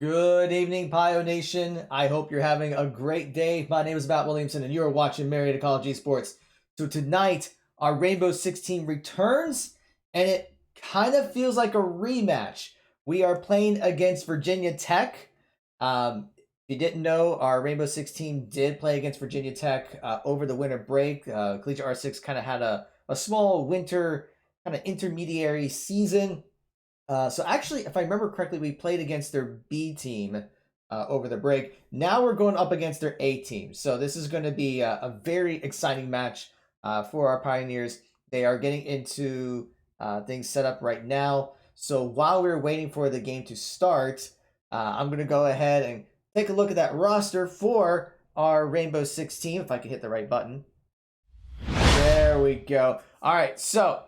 Good evening, Pio Nation. I hope you're having a great day. My name is Matt Williamson, and you are watching Marietta College Esports. So tonight, our Rainbow Six team returns, and it kind of feels like a rematch. We are playing against Virginia Tech. If you didn't know, our Rainbow Six team did play against Virginia Tech over the winter break. Collegiate R6 kind of had a small winter kind of intermediary season. So actually, if I remember correctly, we played against their B team over the break. Now we're going up against their A team. So this is going to be a very exciting match for our Pioneers. They are getting into things set up right now. So while we're waiting for the game to start, I'm going to go ahead and take a look at that roster for our Rainbow Six team, if I can hit the right button. There we go. All right, so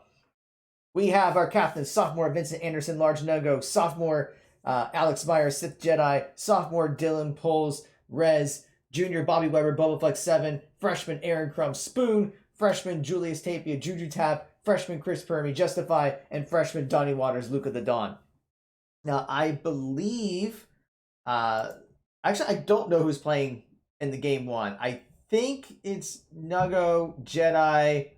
we have our captain, sophomore Vincent Anderson, Large Nugo, sophomore Alex Meyer, Sith Jedi, sophomore Dylan Poles, Rez, junior Bobby Weber, Bubba Flex 7, freshman Aaron Crum, Spoon, freshman Julius Tapia, Juju Tap, freshman Chris Permy, Justify, and freshman Donnie Waters, Luca the Dawn. Now, I believe, actually, I don't know who's playing in the game one. I think it's Nugo, Jedi,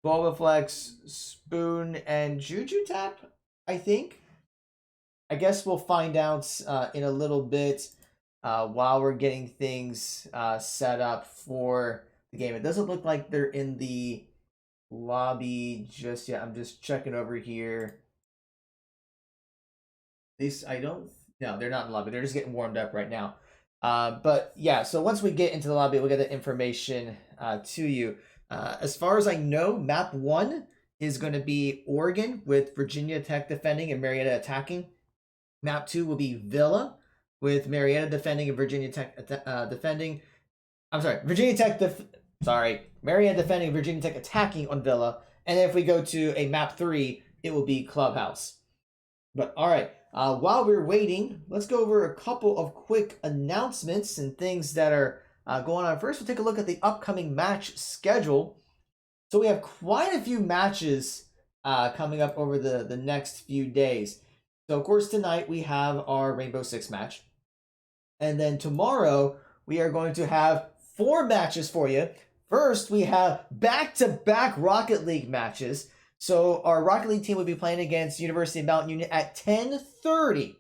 Boba Flex, Spoon, and Juju Tap, I think. I guess we'll find out in a little bit while we're getting things set up for the game. It doesn't look like they're in the lobby just yet. I'm just checking over here. These I don't. No, they're not in the lobby. They're just getting warmed up right now. But yeah, so once we get into the lobby, we'll get the information to you. As far as I know, map 1 is going to be Oregon with Virginia Tech defending and Marietta attacking. Map 2 will be Villa with Marietta defending and Virginia Tech defending. I'm sorry, Marietta defending and Virginia Tech attacking on Villa. And then if we go to a map 3, it will be Clubhouse. But all right, while we're waiting, let's go over a couple of quick announcements and things that are going on. First, we'll take a look at the upcoming match schedule. So we have quite a few matches coming up over the next few days. So, of course, tonight we have our Rainbow Six match. And then tomorrow, we are going to have 4 matches for you. First, we have back-to-back Rocket League matches. So our Rocket League team will be playing against University of Mount Union at 10:30.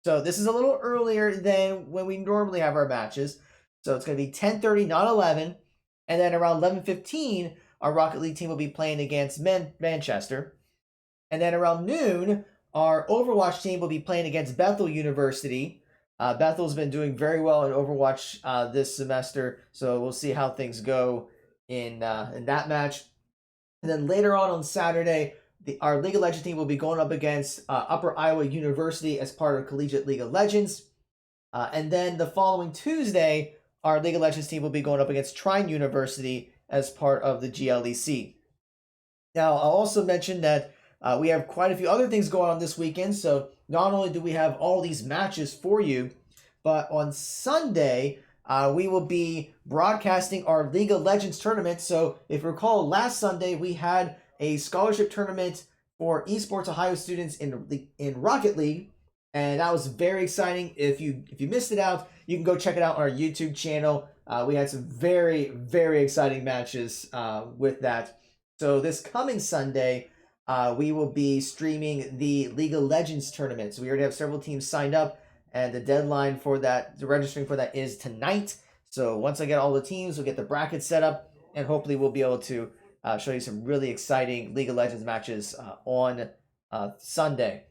So this is a little earlier than when we normally have our matches. So it's going to be 10:30, not 11. And then around 11:15, our Rocket League team will be playing against Manchester. And then around noon, our Overwatch team will be playing against Bethel University. Bethel's been doing very well in Overwatch this semester, so we'll see how things go in that match. And then later on Saturday, our League of Legends team will be going up against Upper Iowa University as part of Collegiate League of Legends. And then the following Tuesday, our League of Legends team will be going up against Trine University as part of the GLEC. Now, I'll also mention that we have quite a few other things going on this weekend. So not only do we have all these matches for you, but on Sunday, we will be broadcasting our League of Legends tournament. So if you recall, last Sunday we had a scholarship tournament for Esports Ohio students in Rocket League, and that was very exciting. If you missed it out, you can go check it out on our YouTube channel. We had some very, very exciting matches with that. So this coming Sunday, we will be streaming the League of Legends tournament. So we already have several teams signed up, and the deadline for that, the registering for that is tonight. So once I get all the teams, we'll get the brackets set up, and hopefully we'll be able to show you some really exciting League of Legends matches on Sunday.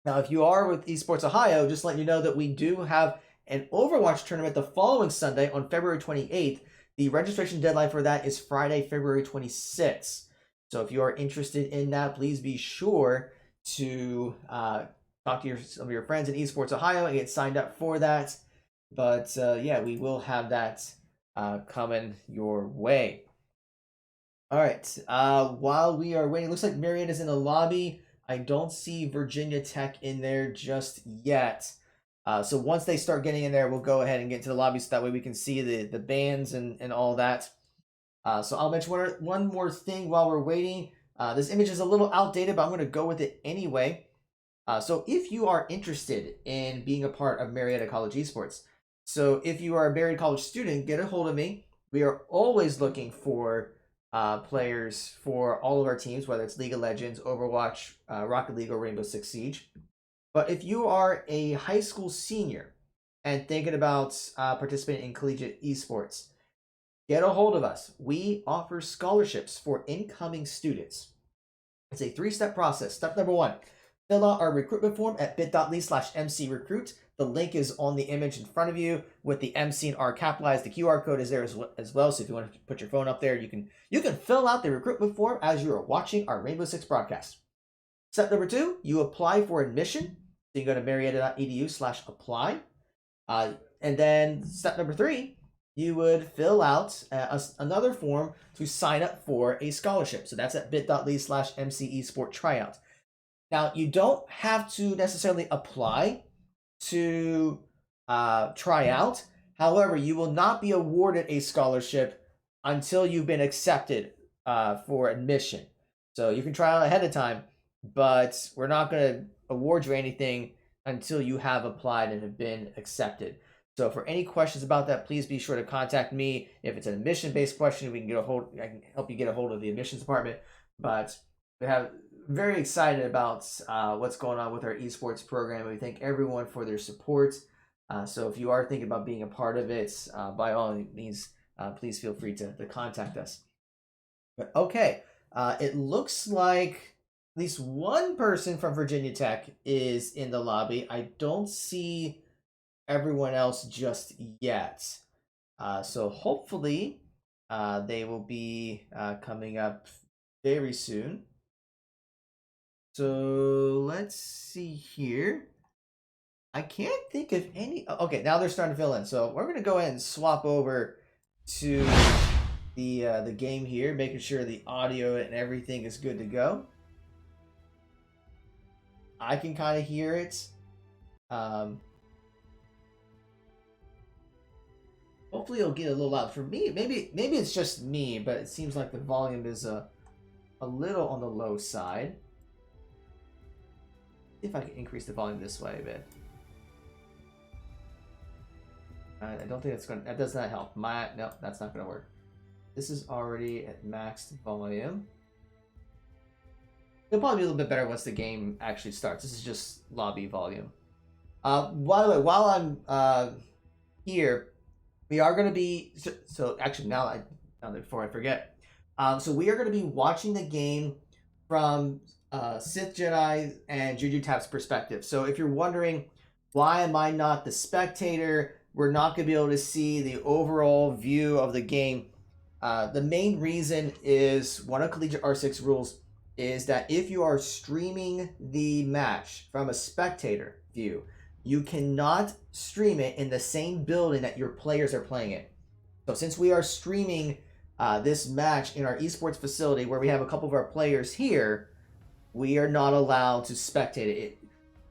Now, if you are with Esports Ohio, just letting you know that we do have an Overwatch tournament the following Sunday on February 28th. The registration deadline for that is Friday, February 26th. So if you are interested in that, please be sure to talk to some of your friends in Esports Ohio and get signed up for that. But yeah, we will have that coming your way. All right. While we are waiting, looks like Marietta's in the lobby. I don't see Virginia Tech in there just yet. So once they start getting in there, we'll go ahead and get into the lobby so that way we can see the bands and all that. So I'll mention one more thing while we're waiting. This image is a little outdated, but I'm going to go with it anyway. So if you are interested in being a part of Marietta College Esports, so if you are a Marietta College student, get a hold of me. We are always looking for players for all of our teams, whether it's League of Legends, Overwatch, Rocket League, or Rainbow Six Siege. But if you are a high school senior and thinking about participating in collegiate esports, get a hold of us. We offer scholarships for incoming students. It's a 3-step process. Step number 1, fill out our recruitment form at bit.ly/mcrecruit. The link is on the image in front of you with the MC and R capitalized. The QR code is there as well. So if you want to put your phone up there, you can fill out the recruitment form as you are watching our Rainbow Six broadcast. Step number 2, you apply for admission. So you go to marietta.edu/apply. And then step number 3, you would fill out another form to sign up for a scholarship. So that's at bit.ly/mcesport tryout. Now, you don't have to necessarily apply to try out. However, you will not be awarded a scholarship until you've been accepted for admission. So you can try out ahead of time, but we're not going to award you anything until you have applied and have been accepted. So for any questions about that, please be sure to contact me. If it's an admission-based question, I can help you get a hold of the admissions department. But we have very excited about what's going on with our esports program. We thank everyone for their support. So if you are thinking about being a part of it, by all means, please feel free to contact us. But okay, it looks like at least one person from Virginia Tech is in the lobby. I don't see everyone else just yet. So hopefully they will be coming up very soon. So let's see here. I can't think of any. Okay, now they're starting to fill in. So we're gonna go ahead and swap over to the game here, making sure the audio and everything is good to go. I can kind of hear it. Hopefully it'll get a little loud. For me, maybe it's just me, but it seems like the volume is a little on the low side. See if I can increase the volume this way a bit. I don't think that does not help. No, that's not gonna work. This is already at maxed volume. It'll probably be a little bit better once the game actually starts. This is just lobby volume. By the way, while I'm here, we are going to be so actually now before I forget. So we are going to be watching the game from Sith Jedi and Juju Tap's perspective. So if you're wondering why am I not the spectator, we're not going to be able to see the overall view of the game. The main reason is one of Collegiate R6 rules is that if you are streaming the match from a spectator view, you cannot stream it in the same building that your players are playing in. So since we are streaming this match in our esports facility where we have a couple of our players here, we are not allowed to spectate it.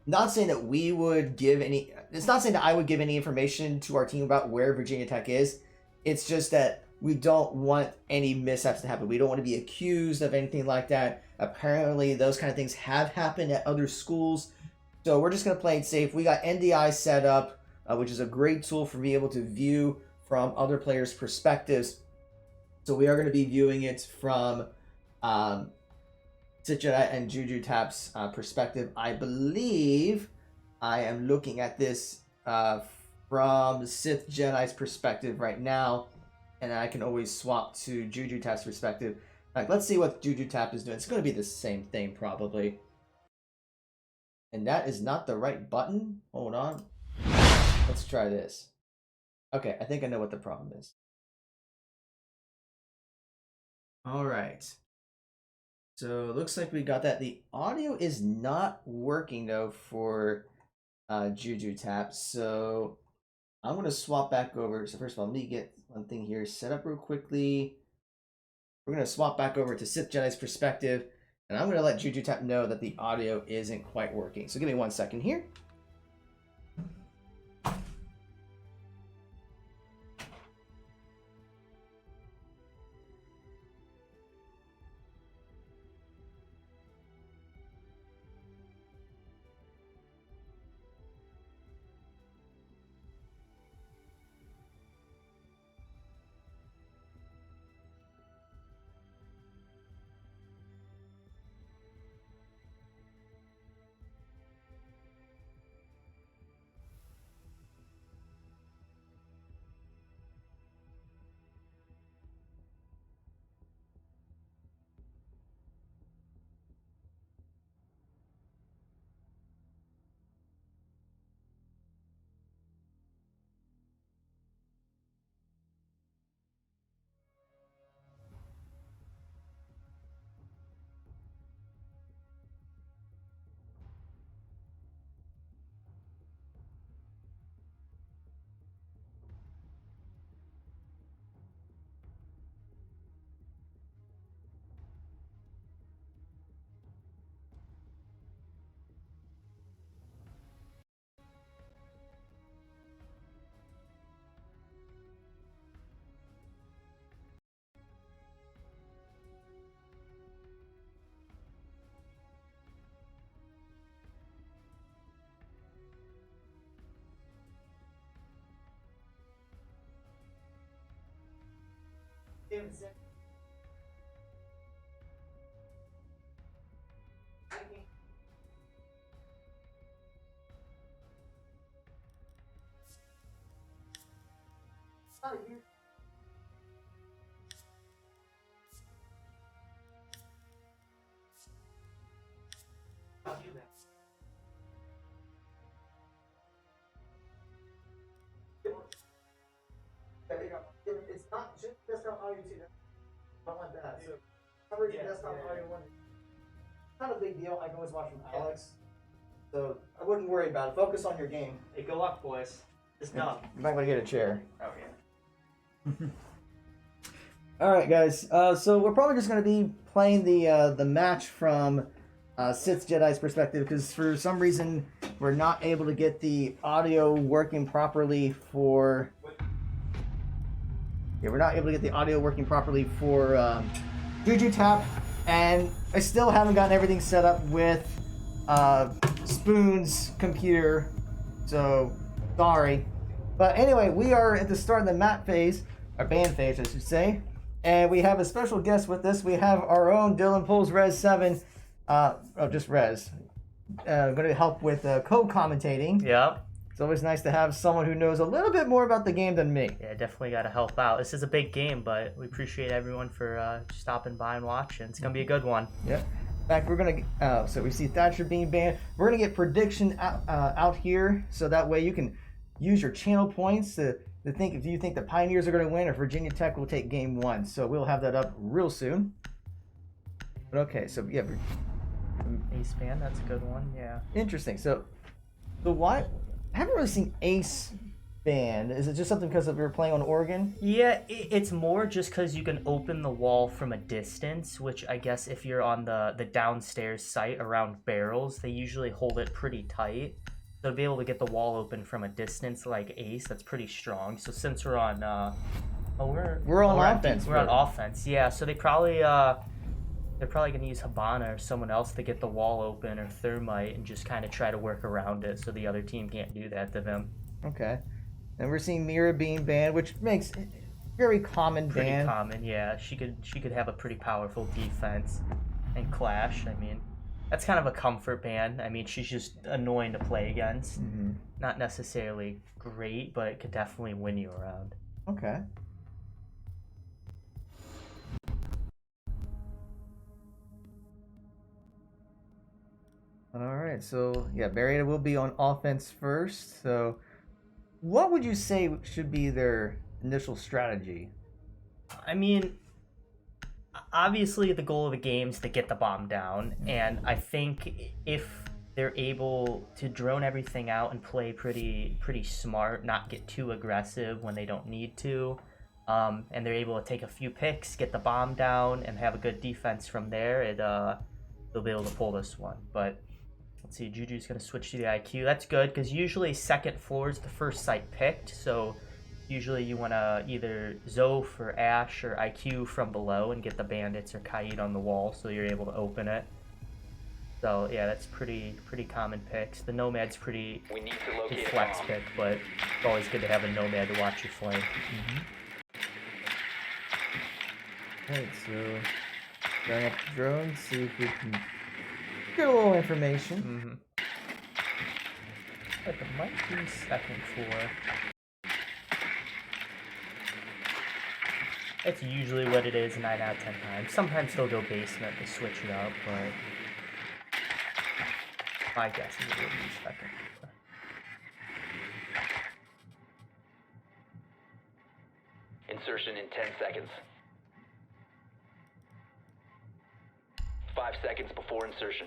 Not saying that we would give any, it's not saying that I would give any information to our team about where Virginia Tech is. It's just that we don't want any mishaps to happen. We don't want to be accused of anything like that. Apparently, those kind of things have happened at other schools. So we're just going to play it safe. We got NDI set up, which is a great tool for being able to view from other players' perspectives. So we are going to be viewing it from Sith Jedi and Juju Tap's perspective. I believe I am looking at this from Sith Jedi's perspective right now. And I can always swap to Juju Tap's perspective. Like, let's see what Juju Tap is doing. It's going to be the same thing, probably. And that is not the right button. Hold on. Let's try this. Okay, I think I know what the problem is. All right. So it looks like we got that. The audio is not working, though, for Juju Tap. So I'm going to swap back over. So first of all, let me get one thing here set up real quickly. We're going to swap back over to Sith Jedi's perspective. And I'm going to let Juju Tap know that the audio isn't quite working. So give me 1 second here. It's not just desktop audio too. I don't want that. So, coverage desktop audio one. It's not a big deal. I can always watch from Alex. So I wouldn't worry about it. Focus on your game. Hey, good luck, boys. Just come. You might want to get a chair. Oh yeah. All right, guys. So we're probably just going to be playing the match from Sith Jedi's perspective because for some reason we're not able to get the audio working properly for. Yeah, we're not able to get the audio working properly for Juju Tap, and I still haven't gotten everything set up with Spoon's computer, so sorry. But anyway, we are at the start of the map phase, or band phase, I should say, and we have a special guest with us. We have our own Dylan Pulls Res 7, just Res, going to help with co-commentating. Yep. It's always nice to have someone who knows a little bit more about the game than me. Yeah, definitely got to help out. This is a big game, but we appreciate everyone for stopping by and watching. It's going to be a good one. Yep. In fact, we're going to, so we see Thatcher being banned. We're going to get prediction out here, so that way you can use your channel points to think if you think the Pioneers are going to win or Virginia Tech will take game 1. So we'll have that up real soon. But okay, so yeah. Ace band, that's a good one, yeah. Interesting. So why... I haven't really seen Ace banned. Is it just something because we were playing on Oregon? Yeah, it's more just because you can open the wall from a distance, which I guess if you're on the downstairs site around barrels, they usually hold it pretty tight. So to be able to get the wall open from a distance like Ace, that's pretty strong. So since we're on, we're on offense. We're on offense, yeah. So they're probably gonna use Habana or someone else to get the wall open or Thermite and just kind of try to work around it so the other team can't do that to them. Okay. And we're seeing Mira being banned, which makes very common ban. Pretty common, yeah. She could have a pretty powerful defense and clash. I mean, that's kind of a comfort ban. I mean, she's just annoying to play against. Mm-hmm. Not necessarily great, but it could definitely win you around. Okay. All right, so yeah, Marietta will be on offense first. So, what would you say should be their initial strategy? I mean, obviously the goal of the game is to get the bomb down, and I think if they're able to drone everything out and play pretty smart, not get too aggressive when they don't need to, and they're able to take a few picks, get the bomb down, and have a good defense from there, they'll be able to pull this one. But let's see, Juju's going to switch to the IQ. That's good, because usually second floor is the first site picked, so usually you want to either Zoph or Ash or IQ from below and get the bandits or Kaid on the wall so you're able to open it. So yeah, that's pretty common picks. The Nomad's pretty flex pick, but it's always good to have a Nomad to watch your flame. Alright, so going up the drone, see if we can get a little information. But it might be second floor. That's usually what it is 9 out of 10 times. Sometimes they'll go basement to switch it up, but my guess is it will be second floor. Insertion in 10 seconds. 5 seconds before insertion.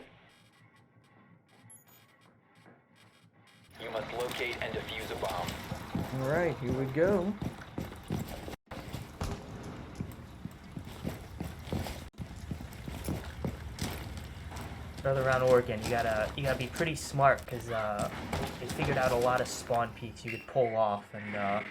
You must locate and defuse a bomb. Alright, here we go. Further around Oregon, you gotta be pretty smart because they figured out a lot of spawn peaks you could pull off and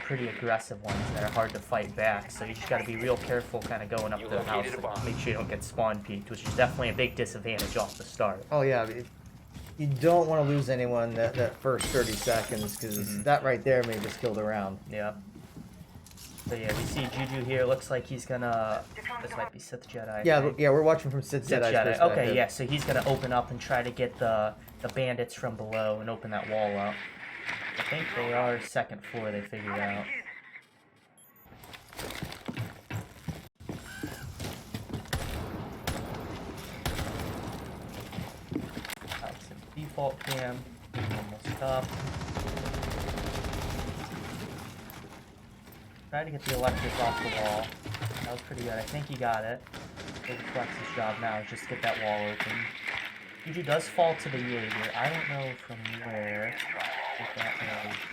pretty aggressive ones that are hard to fight back. So you just gotta be real careful, kind of going up to the house and make sure you don't get spawn peaked, which is definitely a big disadvantage off the start. Oh yeah, you don't want to lose anyone that first 30 seconds because that right there may just kill the round. Yeah. So yeah, we see Juju here. Looks like he's gonna. This might be Sith Jedi. I Yeah, think. yeah, we're watching from Sith Sith Jedi's Jedi. perspective. Okay, yeah. So he's gonna open up and try to get the bandits from below and open that wall up. I think they are second floor. They figured out. That's a default cam. Almost up. Try to get the electric off the wall. That was pretty good. I think he got it. Big Flex's job now is just to get that wall open. Juju does fall to the Jaeger. I don't know from where.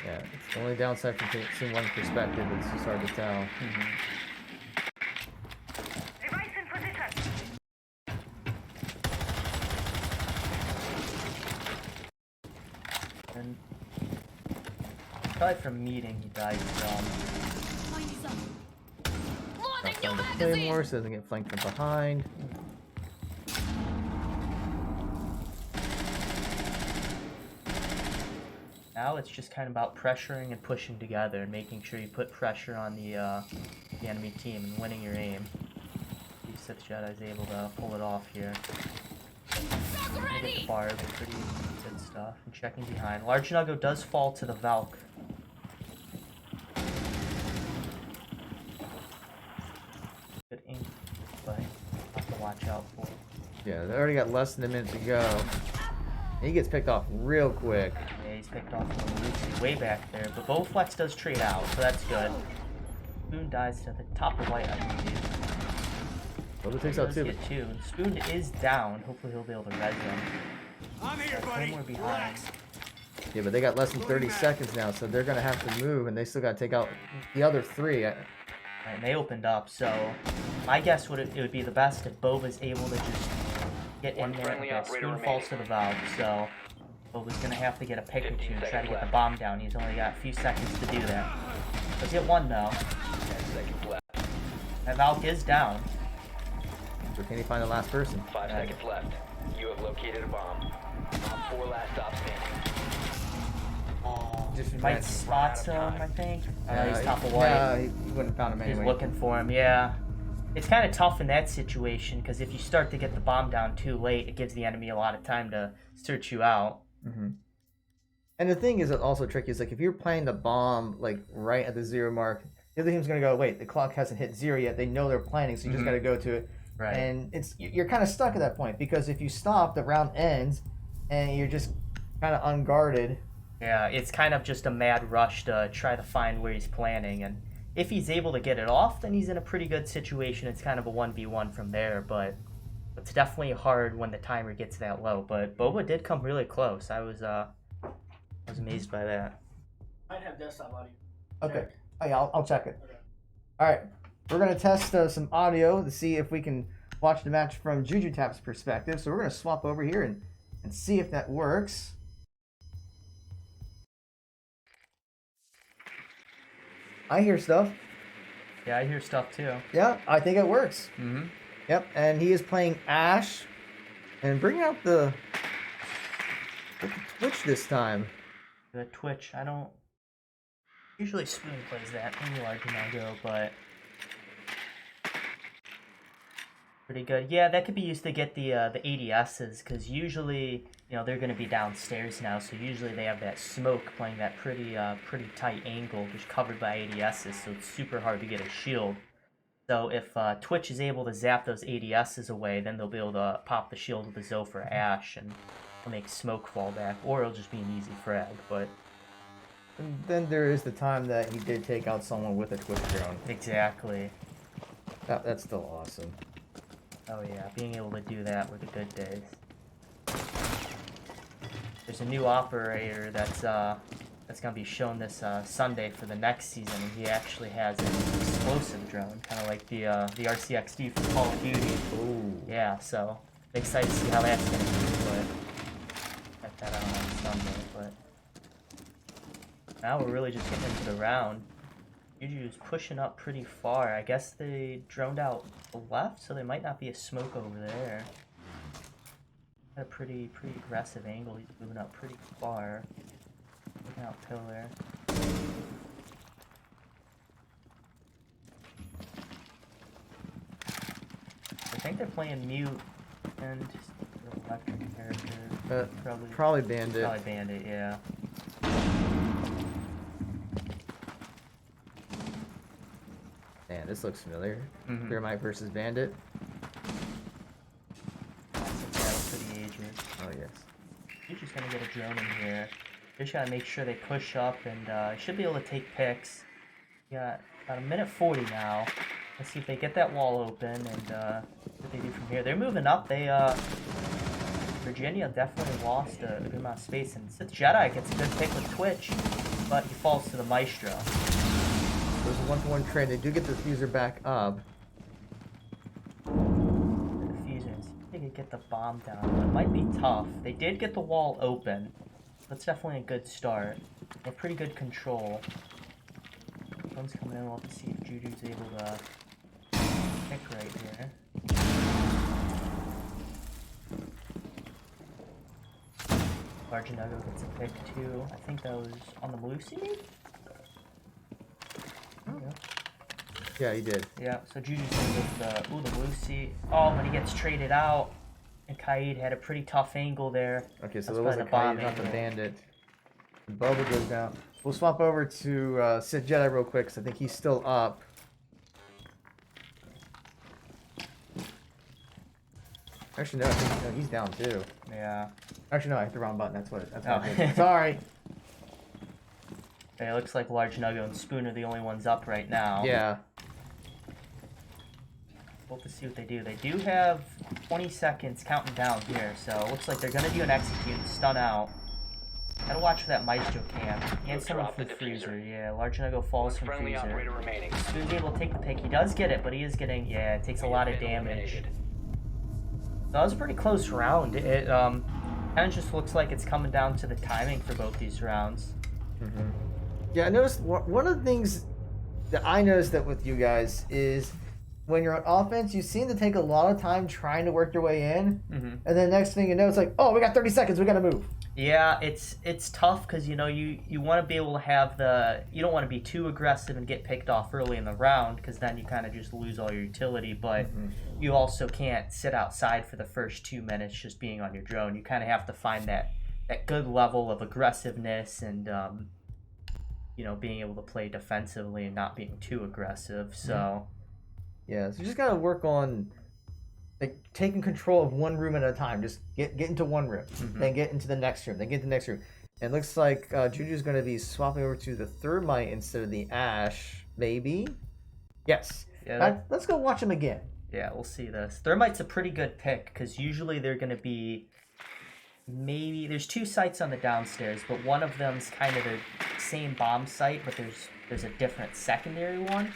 Yeah, it's the only downside from seeing one perspective. It's just hard to tell. And probably from meeting, he died from. Claymore so doesn't get flanked from behind. Now it's just kind of about pressuring and pushing together and making sure you put pressure on the enemy team and winning your aim. See if Sith Jedi's able to pull it off here. Get the bar, but pretty good stuff. And checking behind. Large Nuggo does fall to the Valk. Good ink, but have to watch out for. Yeah, they already got less than a minute to go. He gets picked off real quick. Yeah, he's picked off from Lucy way back there, but Bowflex does trade out, so that's good. Spoon dies to the top of white, I believe. Well, it takes out two. Get two. Spoon is down. Hopefully he'll be able to res him. I'm here, buddy. More behind. Yeah, but they got less than 30 seconds now, so they're gonna have to move, and they still gotta take out the other three. And they opened up, so my guess would it would be the best if Bova's able to just get in there. Okay, Spoon falls to the valve, so Bova's gonna have to get a pick or two and try to get the bomb down. He's only got a few seconds to do that. Let's get one though. 10 seconds left. That Valk is down. So can he find the last person? 5 seconds left. You have located a bomb. Op 4 last stop standing. Just Might spot him, I think. He's top of white. Yeah, he wouldn't have found him He's anyway. looking for him, yeah. It's kind of tough in that situation, because if you start to get the bomb down too late, it gives the enemy a lot of time to search you out. And the thing is also tricky is like if you're playing the bomb like right at the 0 mark, the other team's gonna go, wait, the clock hasn't hit 0 yet. They know they're planning, so you just gotta go to it. Right. And you're kind of stuck at that point because if you stop, the round ends, and you're just kind of unguarded. Yeah, it's kind of just a mad rush to try to find where he's planning, and if he's able to get it off, then he's in a pretty good situation. It's kind of a 1v1 from there, but it's definitely hard when the timer gets that low. But Boba did come really close. I was amazed by that. Might have desktop audio. Okay. Oh yeah, I'll check it. All right, we're gonna test some audio to see if we can watch the match from Juju Tap's perspective. So we're gonna swap over here and see if that works. I hear stuff. Yeah, I hear stuff too. Yeah, I think it works. Mm-hmm. Yep, and he is playing Ash, and bring out the Twitch this time. The Twitch, I don't... Usually Spoon plays that, maybe Large Nuggo, but... Pretty good. Yeah, that could be used to get the ADSs, because usually, you know, they're going to be downstairs now, so usually they have that smoke playing that pretty tight angle, just covered by ADSs, so it's super hard to get a shield. So if Twitch is able to zap those ADSs away, then they'll be able to pop the shield with the Zophyr Ash, and it'll make smoke fall back, or it'll just be an easy frag, but... And then there is the time that he did take out someone with a Twitch drone. Exactly. That's still awesome. Oh yeah, being able to do that were the good days. There's a new operator that's gonna be shown this Sunday for the next season, and he actually has an explosive drone, kind of like the RCXD from Call of Duty. Ooh. Yeah, so excited to see how that's gonna be, but check that out on Sunday. But now we're really just getting into the round. Juju's pushing up pretty far. I guess they droned out the left, so there might not be a smoke over there. Got a pretty aggressive angle. He's moving up pretty far. Looking out pillar. think they're playing mute and just an electric character. Probably Bandit. Probably Bandit, yeah. Man, this looks familiar. Mhm. Thermite versus Bandit. Yeah, for the ages. Oh yes. You're just gonna get a drone in here. Just gotta make sure they push up and should be able to take picks. We got about a minute 40 now. Let's see if they get that wall open and what they do from here. They're moving up. They Virginia definitely lost a good amount of space, and Sith Jedi gets a good pick with Twitch, but he falls to the Maestro. There's a 1-for-1 trade. They do get the diffuser back up. The diffuser. See if they could get the bomb down. But it might be tough. They did get the wall open. That's definitely a good start. They have pretty good control. One's coming in. We'll have to see if Juju's able to pick right here. Largenago gets a pick too. I think that was on the Malusi, maybe? Yeah, he did. Yeah, so Juju's gonna get the Malusi. Oh, and he gets traded out. And Kaid had a pretty tough angle there. Okay, so That's it was a probably the bomb Kaid, not the angle. Bandit. Boba goes down. We'll swap over to Sith Jedi real quick, because I think he's still up. Actually, no, I think no, he's down too. Yeah. Actually, no, I hit the wrong button. That's what Oh. I did. Sorry. Okay, it looks like Large Nuggo and Spoon are the only ones up right now. Yeah. We'll have to see what they do. They do have 20 seconds counting down here, so it looks like they're going to do an execute and stun out. Gotta watch for that Maestro camp. And someone Drop from the Freezer. diffuser. Yeah, Large Nuggo falls from Friendly Freezer. operator remaining. Spoon's able to take the pick. He does get it, but he is getting, yeah, it takes a lot of damage. So that was a pretty close round. It kind of just looks like it's coming down to the timing for both these rounds. Mm-hmm. Yeah, I noticed one of the things that I noticed that with you guys is when you're on offense, you seem to take a lot of time trying to work your way in, and then next thing you know, it's like, oh, we got 30 seconds, we gotta move. Yeah, it's tough because you know you want to be able to have you don't want to be too aggressive and get picked off early in the round because then you kind of just lose all your utility. But you also can't sit outside for the first 2 minutes just being on your drone. You kind of have to find that good level of aggressiveness and you know, being able to play defensively and not being too aggressive. So yeah, so you just gotta work on like taking control of one room at a time. Just get into one room, then get into the next room, then get into the next room. And it looks like Juju's going to be swapping over to the Thermite instead of the Ash, maybe? Yes. Yeah, Let's go watch him again. Yeah, we'll see this. Thermite's a pretty good pick because usually they're going to be maybe there's 2 sites on the downstairs, but one of them's kind of the same bomb site, but there's a different secondary one.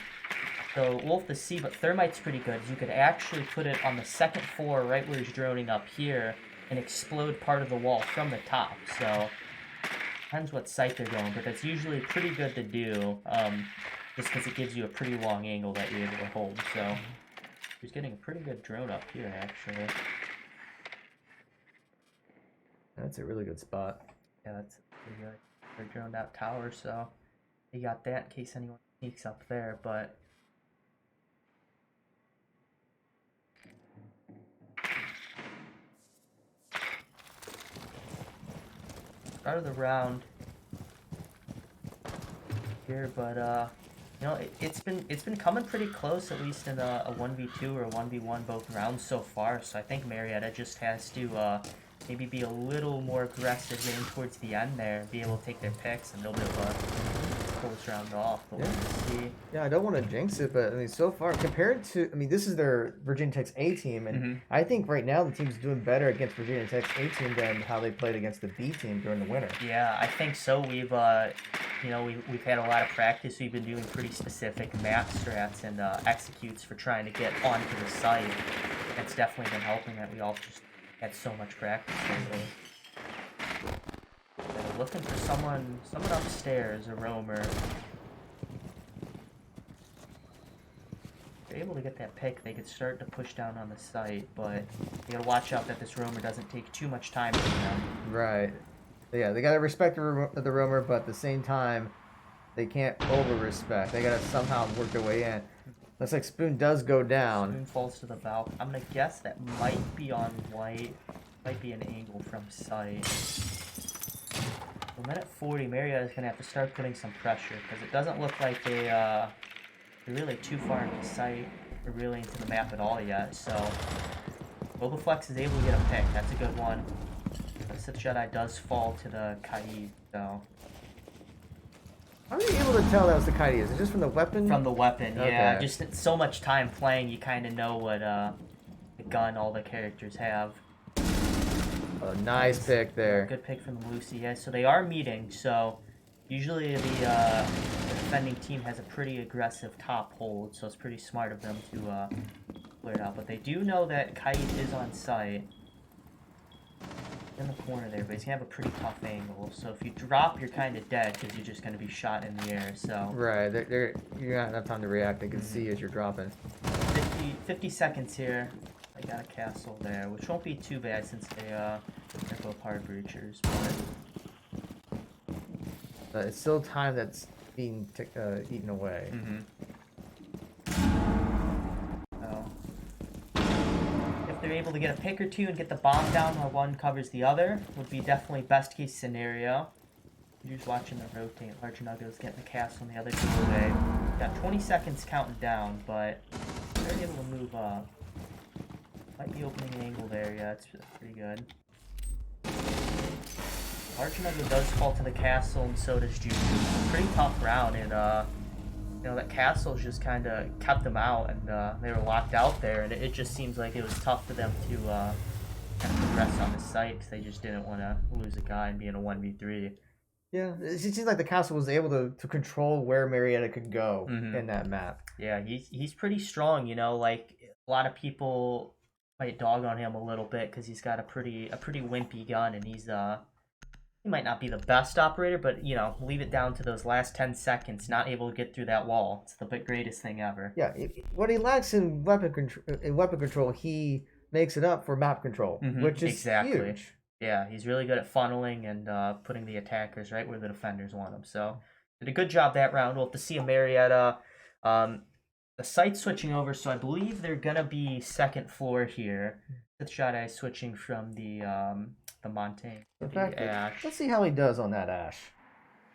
So we'll have to see, but Thermite's pretty good. You could actually put it on the second floor right where he's droning up here and explode part of the wall from the top. So depends what site they're going, but that's usually pretty good to do just because it gives you a pretty long angle that you're able to hold. So he's getting a pretty good drone up here, actually. That's a really good spot. Yeah, that's pretty good. They're droned out tower, so they got that in case anyone sneaks up there, but start of the round here, but you know, it's been coming pretty close, at least in a 1v2 or a 1v1 both rounds so far. So I think Marietta just has to maybe be a little more aggressive getting towards the end there, be able to take their picks, and they'll be able to pull this round off. But we'll see. Yeah, I don't want to jinx it, but I mean, so far compared to, I mean, this is their Virginia Tech's A team, and I think right now the team's doing better against Virginia Tech's A team than how they played against the B team during the winter. Yeah, I think so. We've you know, we've had a lot of practice. We've been doing pretty specific map strats and executes for trying to get onto the site. That's definitely been helping that we all just had so much practice lately. So looking for someone upstairs, a roamer. If they're able to get that pick, they could start to push down on the site, but you gotta watch out that this roamer doesn't take too much time from them. Right. Yeah, they gotta respect the roamer, but at the same time, they can't over-respect. They gotta somehow work their way in. Looks like Spoon does go down. Spoon falls to the valve. I'm gonna guess that might be on white. Might be an angle from sight. So minute 40, Marietta is gonna have to start putting some pressure because it doesn't look like they're really too far into sight or really into the map at all yet. So Bobaflex is able to get a pick. That's a good one. But Sith Jedi does fall to the Kaid, so. How are you able to tell that was the Kaidi? Is it just from the weapon? From the weapon, yeah. Okay. Just so much time playing, you kind of know what the gun all the characters have. Oh, nice pick there. Good pick from Lucy, yeah. So they are meeting, so usually the defending team has a pretty aggressive top hold, so it's pretty smart of them to clear it out. But they do know that Kaid is on site. In the corner there, but he's gonna have a pretty tough angle. So if you drop, you're kind of dead because you're just gonna be shot in the air. So Right, you got enough time to react. They can see as you're dropping. 50 seconds here. I got a castle there, which won't be too bad since they're both hard breachers. But it's still time that's being eaten away. If they're able to get a pick or two and get the bomb down while one covers the other, would be definitely best case scenario. You're just watching them rotate. Large Nuggos getting the castle and the other two away. Got 20 seconds counting down, but they're able to move up. Might be opening an angle there, yeah, it's pretty good. Large Nuggo does fall to the castle, and so does Juju. Pretty tough round, and you know, that castle's just kind of kept them out, and they were locked out there, and it just seems like it was tough for them to kind of progress on the site because they just didn't want to lose a guy and be in a 1v3. Yeah, it seems like the castle was able to control where Marietta could go in that map. Yeah, he's pretty strong, you know, like a lot of people might dog on him a little bit because he's got a pretty wimpy gun, and he might not be the best operator, but, you know, leave it down to those last 10 seconds, not able to get through that wall. It's the greatest thing ever. Yeah, what he lacks in weapon control, he makes it up for map control, which is huge. Yeah, he's really good at funneling and putting the attackers right where the defenders want them. So, did a good job that round. We'll have to see a Marietta. The site's switching over, so I believe they're going to be second floor here. Sith Jedi switching from the Montaigne. In fact, let's see how he does on that Ash.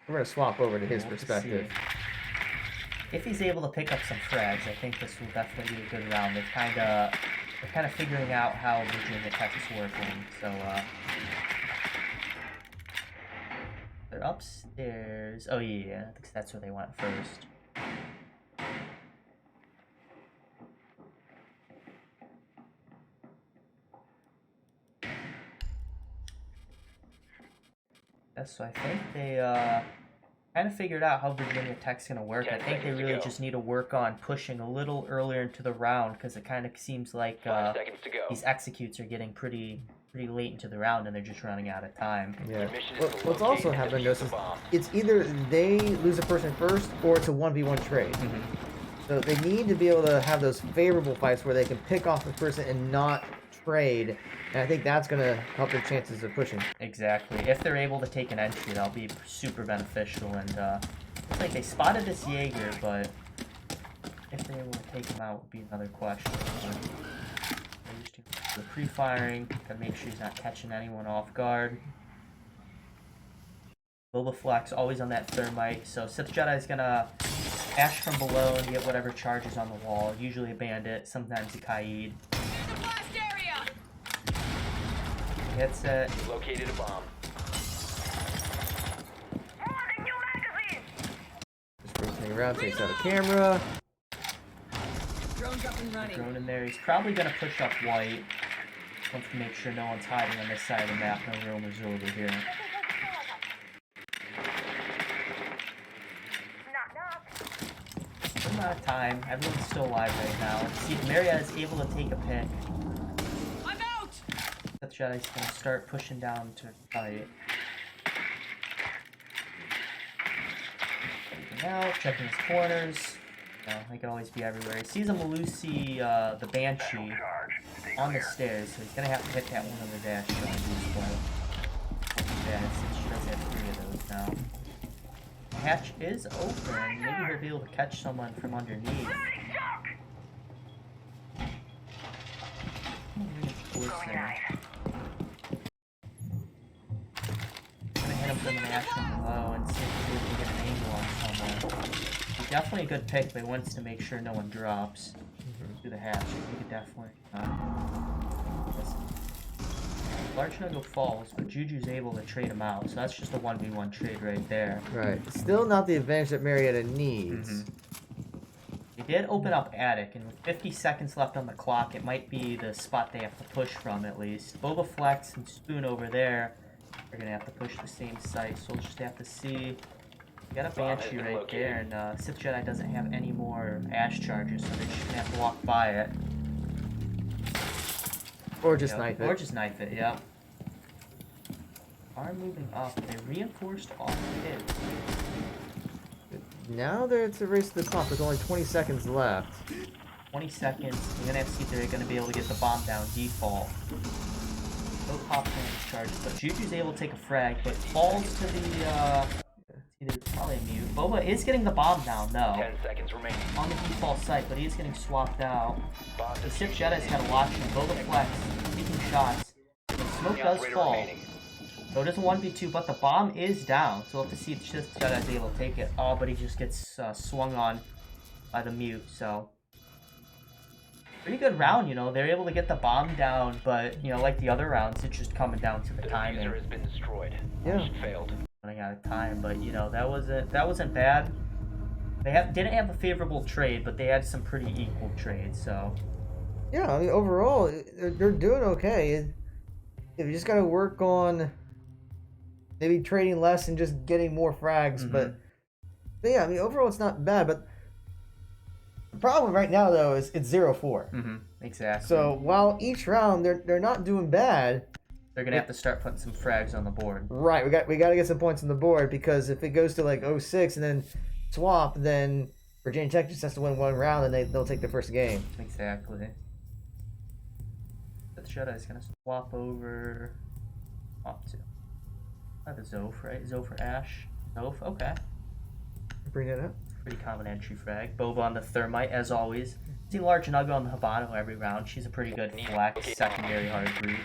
We're going to swap over to his perspective. If he's able to pick up some frags, I think this will definitely be a good round. They're kind of figuring out how Virginia Tech is working. So they're upstairs. Oh yeah, I think that's where they went first. So I think they kind of figured out how Virginia Tech's going to work. I think they really just need to work on pushing a little earlier into the round because it kind of seems like these executes are getting pretty late into the round and they're just running out of time. Yeah. What's also happened is it's either they lose a person first or it's a 1v1 trade. So they need to be able to have those favorable fights where they can pick off the person and not trade, and I think that's going to help their chances of pushing. Exactly. If they're able to take an entry, that'll be super beneficial, and it's like they spotted this Jaeger, but if they're able to take him out would be another question. They're just doing the pre-firing, gotta make sure he's not catching anyone off guard. Bobaflex always on that thermite, so Sith Jedi is gonna ash from below and get whatever charges on the wall, usually a bandit, sometimes a Kaid. Hits it. Located a bomb. Just rotating around, takes out a camera. Drone's up and running. Drone in there. He's probably gonna push up white. Wants to make sure no one's hiding on this side of the map. No roamers over here. Good amount of time. Everyone's still alive right now. See if Marietta is able to take a pick. Sith Jedi's gonna start pushing down to fight. Checking out, checking his corners. You know, he can always be everywhere. He sees a Malusi, the Banshee, on the stairs, so he's gonna have to hit that one on the dash shot and boost play. Yeah, since she does have 3 of those now. The hatch is open. Maybe he'll be able to catch someone from underneath. Interesting. Gonna hit him from an action below and see if we can get an angle on someone. Definitely a good pick, but he wants to make sure no one drops through the hatch. He could definitely. Large Nugget falls, but Juju's able to trade him out, so that's just a 1v1 trade right there. Right. Still not the advantage that Marietta needs. They did open up Attic, and with 50 seconds left on the clock, it might be the spot they have to push from at least. Boba Flex and Spoon over there are going to have to push the same site, so we'll just have to see. We got a Banshee right there, and Sith Jedi doesn't have any more Ash charges, so they're just going to have to walk by it. Or just knife it. Or just knife it, yeah. Are moving up. They reinforced off it. Now it's a race to the clock with only 20 seconds left. 20 seconds. We're going to have to see if they're going to be able to get the bomb down default. No pop damage charges, but Juju's able to take a frag, but falls to the, it's probably a mute. Boba is getting the bomb down, though. 10 seconds remaining. On the default site, but he is getting swapped out. The Sith Jedi's got a watch him. Boba Flex, taking shots. The smoke does fall. Remaining. So it is a 1v2, but the bomb is down. So we'll have to see if Sith Jedi's able to take it. Oh, but he just gets swung on by the mute, so. Pretty good round, you know. They're able to get the bomb down, but, you know, like the other rounds, it's just coming down to the timing. The diffuser has been destroyed. Yeah. Mission failed. Running out of time, but you know that wasn't bad. They didn't have a favorable trade, but they had some pretty equal trades. So Yeah, I mean, overall, they're doing okay. If you just got to work on maybe trading less and just getting more frags, but yeah, I mean, overall, it's not bad. But the problem right now, though, is it's 0-4. Exactly. So while each round they're not doing bad. They're gonna have to start putting some frags on the board. Right, we got to get some points on the board, because if it goes to like 06 and then swap, then Virginia Tech just has to win one round and they'll take the first game. Exactly. The Jedi's gonna swap over. Swap to. The Zoph, right? Zoph or Ash. Zoph, okay. Bring it up. Pretty common entry frag. Boba on the Thermite, as always. See Large Nugget on the Habano every round. She's a pretty good flex, secondary hard breach.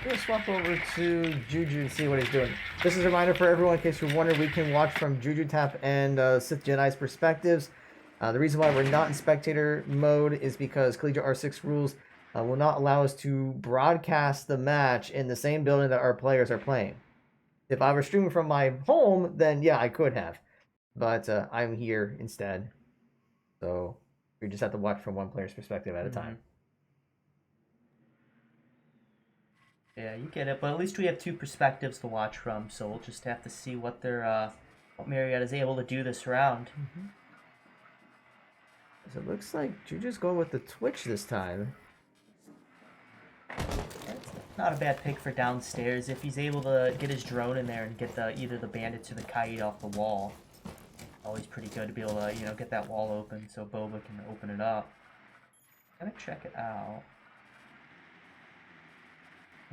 We're gonna swap over to Juju and see what he's doing. This is a reminder for everyone, in case you're wondering, we can watch from Juju Tap and Sith Jedi's perspectives. The reason why we're not in spectator mode is because Collegiate R6 rules will not allow us to broadcast the match in the same building that our players are playing. If I were streaming from my home, then yeah, I could have. But I'm here instead. So we just have to watch from one player's perspective at a time. Yeah, you get it, but at least we have two perspectives to watch from, so we'll just have to see what what Marietta's able to do this round. So it looks like Juju's going with the Twitch this time. It's not a bad pick for downstairs if he's able to get his drone in there and get either the bandits or the kite off the wall. Always pretty good to be able to, you know, get that wall open so Boba can open it up. Gonna check it out.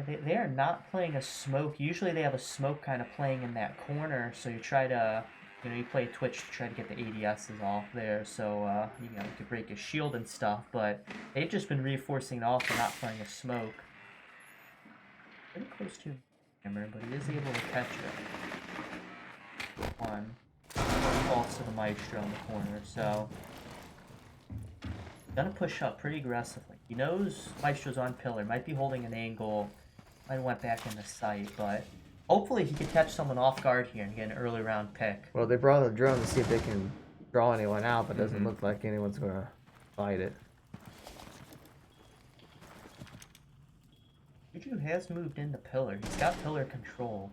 They are not playing a smoke. Usually they have a smoke kind of playing in that corner, so you try to, you know, you play Twitch to try to get the ADSs off there, so you know, you could break his shield and stuff, but they've just been reinforcing it off and not playing a smoke. Pretty close to hammer, but he is able to catch it. One. Falls to the Maestro in the corner, so gonna push up pretty aggressively. He knows Maestro's on pillar, might be holding an angle. I went back in the sight, but hopefully he could catch someone off guard here and get an early round pick. Well, they brought the drone to see if they can draw anyone out, but it doesn't look like anyone's going to fight it. Juju has moved into pillar. He's got pillar control,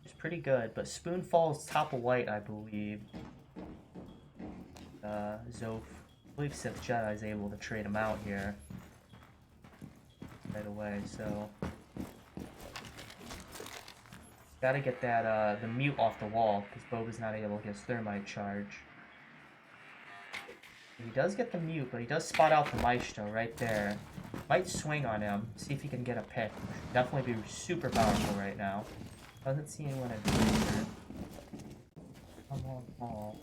which is pretty good, but Spoon falls top of white, I believe. Zoph, I believe Sith Jedi is able to trade him out here right away, so gotta get that the mute off the wall because Boba's not able to get his thermite charge. He does get the mute, but he does spot out the Maestro right there. Might swing on him, see if he can get a pick. Definitely be super powerful right now. Doesn't see anyone at the center. Come on, ball.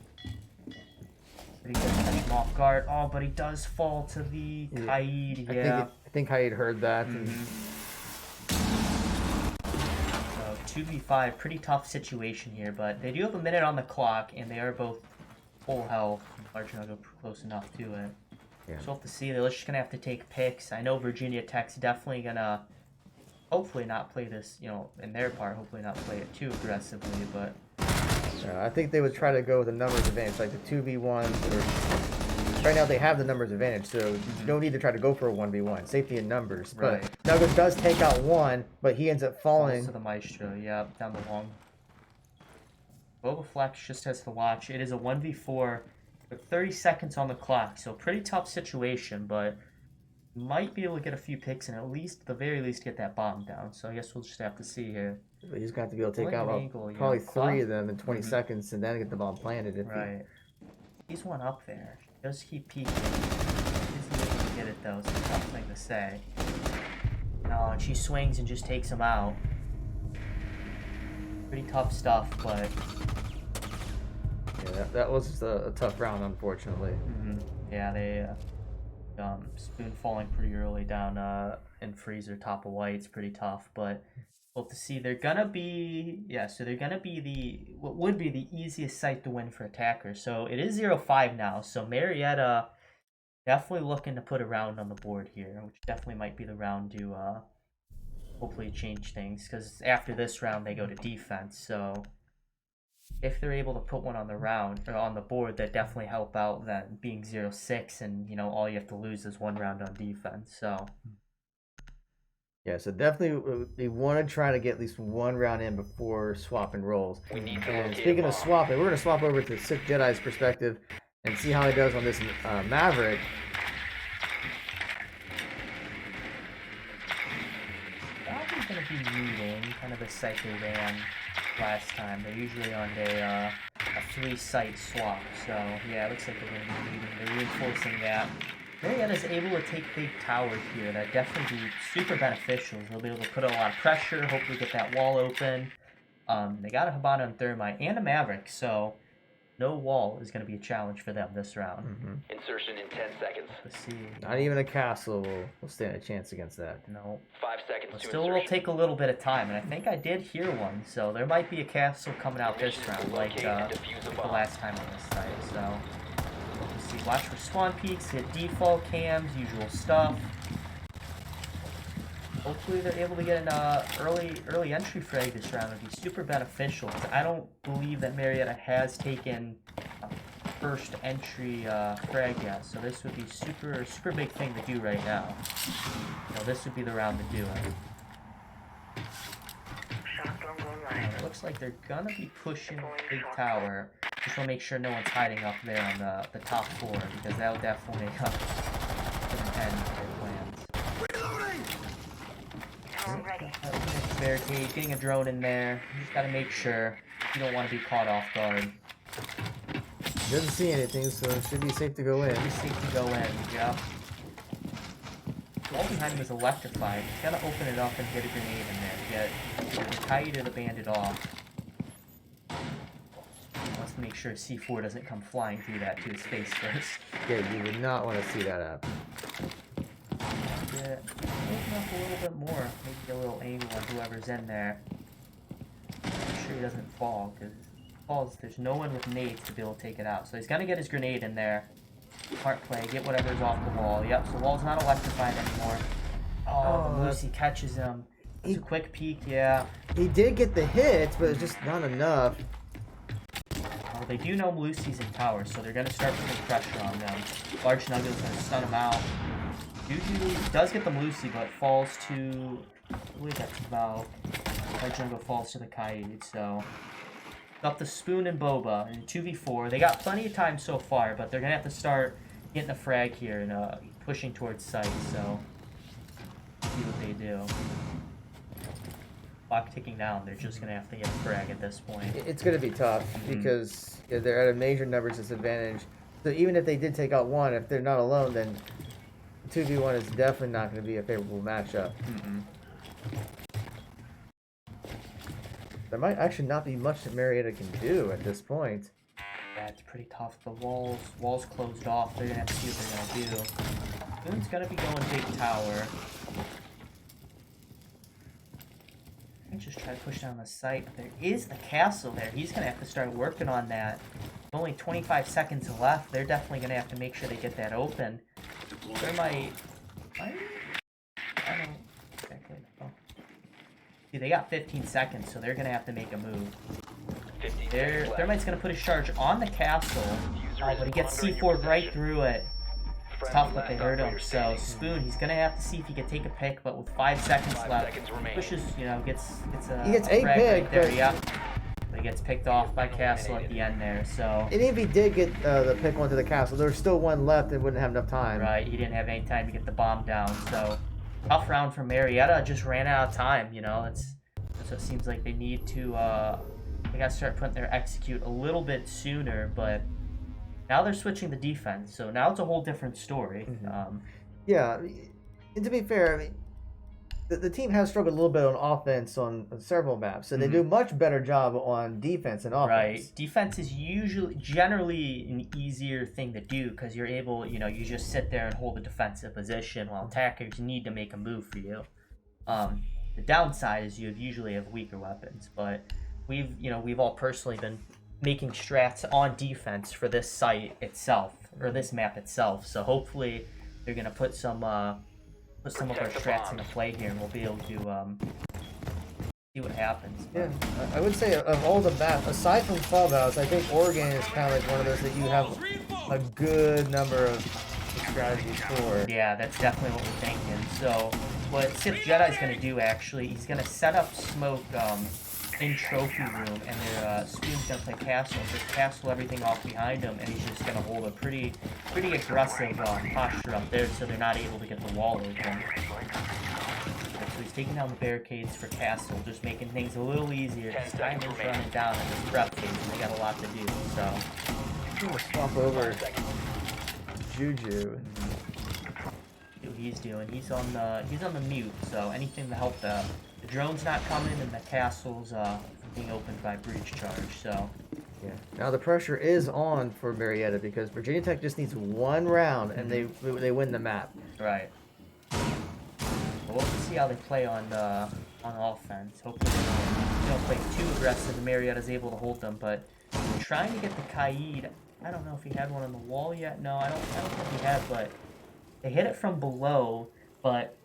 But he does catch him off guard. Oh, but he does fall to the Kaid, yeah. I think I had heard that. So 2v5, pretty tough situation here, but they do have a minute on the clock, and they are both full health. Large not go close enough to it. Yeah. So we'll have to see. They're just gonna have to take picks. I know Virginia Tech's definitely gonna, hopefully not play this, you know, in their part. Hopefully not play it too aggressively, but I think they would try to go with the numbers advantage, like the 2v1. Or right now they have the numbers advantage, so no need to try to go for a 1v1. Safety in numbers. But Right. Nuggets does take out one, but he ends up falling. falls to the Maestro. Yeah, down the long. Boba Flex just has to watch. It is a 1v4 with 30 seconds on the clock, so pretty tough situation, but might be able to get a few picks and at least, the very least, get that bomb down. So I guess we'll just have to see here. But he's going to have to be able to take Like out an about angle, yeah. probably Clock? 3 of them in 20 seconds and then get the bomb planted. If Right. He's one up there. Just keep peeking. Isn't able to get it though. It's a tough thing to say. No, and she swings and just takes him out. Pretty tough stuff, but Yeah, that was a tough round, unfortunately. yeah, they Spoon falling pretty early down in Freezer top of white. It's pretty tough, but we'll have to see. They're gonna be so they're gonna be what would be the easiest site to win for attackers. So it is 0-5 now. So Marietta definitely looking to put a round on the board here, which definitely might be the round to hopefully change things, because after this round they go to defense. So if they're able to put one on the round or on the board, that definitely help out than being 0-6 and, you know, all you have to lose is one round on defense. So Yeah, so definitely they want to try to get at least one round in before swapping roles. We need to And locate speaking a of bomb. swapping, we're going to swap over to Sith Jedi's perspective and see how he does on this Maverick. probably going to be meeting kind of the site they ran last time. They're usually on a 3-site swap. So yeah, it looks like they're going to be meeting. They're reinforcing that. Marietta's able to take big towers here. That definitely be super beneficial. They'll be able to put a lot of pressure, hopefully get that wall open. They got a Habana and Thermite and a Maverick, so no wall is going to be a challenge for them this round. Insertion in 10 seconds. Let's see. Not even a castle will stand a chance against that. No. 5 seconds But to still will insertion. take a little bit of time, and I think I did hear one, so there might be a castle coming out this round, like the last time on this site. So let's see. Watch for spawn peaks, hit default cams, usual stuff. Hopefully they're able to get an early entry frag this round. It'd be super beneficial, because I don't believe that Marietta has taken a first entry frag yet. So this would be super big thing to do right now. You know, this would be the round to do it. It looks like they're gonna be pushing big tower. Just want to make sure no one's hiding up there on the top floor, because that'll definitely put an end to their plans. Barricade, getting a drone in there. You just gotta make sure you don't want to be caught off guard. Doesn't see anything, so it should be safe to go in. Be safe to go in, yep. The wall behind him is electrified. He's gotta open it up and get a grenade in there to get the kite or the bandit off. Wants to make sure C4 doesn't come flying through that to his face first. Yeah, you would not want to see that happen. Yeah, open up a little bit more. Maybe get a little angle on whoever's in there. Make sure he doesn't fall, because if he falls, there's no one with nades to be able to take it out. So he's gonna get his grenade in there. Smart play, get whatever's off the wall. Yep, so the wall's not electrified anymore. Oh, the Lucy catches him. It's a quick peek, yeah. He did get the hits, but it's just not enough. Well, they do know Lucy's in tower, so they're gonna start putting pressure on them. Large Nuggets gonna stun him out. Juju does get the Lucy, but falls to, I believe that's about, Large Jungle falls to the Kaid, so up to Spoon and Boba in 2v4. They got plenty of time so far, but they're gonna have to start getting a frag here and pushing towards site, so see what they do. Clock ticking down, they're just gonna have to get a frag at this point. It's going to be tough because they're at a major numbers disadvantage. So even if they did take out one, if they're not alone, then 2v1 is definitely not going to be a favorable matchup. There might actually not be much that Marietta can do at this point. Yeah, it's pretty tough. The walls closed off. They're gonna have to see what they're gonna do. Spoon's gonna be going big tower. I just try to push down the site. There is a castle there. He's gonna have to start working on that. Only 25 seconds left. They're definitely gonna have to make sure they get that open. There might... I don't exactly know. See, they got 15 seconds, so they're gonna have to make a move. Thermite's gonna put his charge on the castle. Oh, but he gets C4'd right through it. It's tough, but they hurt him. So Spoon, he's gonna have to see if he can take a pick, but with 5 seconds left, pushes, you know, gets a He gets a frag pick, right there, but... yeah. But he gets picked off by Castle at the end there. So And if he did get the pick onto the castle, there's still one left and wouldn't have enough time. right, he didn't have any time to get the bomb down. So tough round for Marietta. Just ran out of time. You know, that's what it seems like they need to. They got to start putting their execute a little bit sooner, but now they're switching the defense, so now it's a whole different story. Yeah, and to be fair, I mean, the team has struggled a little bit on offense on several maps, so they do a much better job on defense and offense. Right, defense is generally an easier thing to do because you're able, you know, you just sit there and hold a defensive position while attackers need to make a move for you. The downside is you usually have weaker weapons, but we've all personally been making strats on defense for this site itself, or this map itself. So hopefully they're gonna put some of our strats into play here, and we'll be able to see what happens. Yeah, I would say of all the maps, aside from Clubhouse, I think Oregon is kind of like one of those that you have a good number of strategies for. Yeah, that's definitely what we're thinking. So what Sith Jedi's gonna do actually, he's gonna set up smoke in trophy room, and their Spoon's gonna play castle, just castle everything off behind him, and he's just gonna hold a pretty aggressive posture up there, so they're not able to get the wall open. So he's taking down the barricades for castle, just making things a little easier. His time is running down in this prep phase, and they got a lot to do. So I'm gonna swap over Juju. see what he's doing. He's on the mute, so anything to help the drone's not coming, and the castle's being opened by breach charge. So Yeah. Now the pressure is on for Marietta because Virginia Tech just needs one round and they win the map. right. Well, we'll see how they play on offense. Hopefully they don't play too aggressive, and Marietta's able to hold them. But trying to get the Kaid. I don't know if he had one on the wall yet. No, I don't think he had. But they hit it from below. But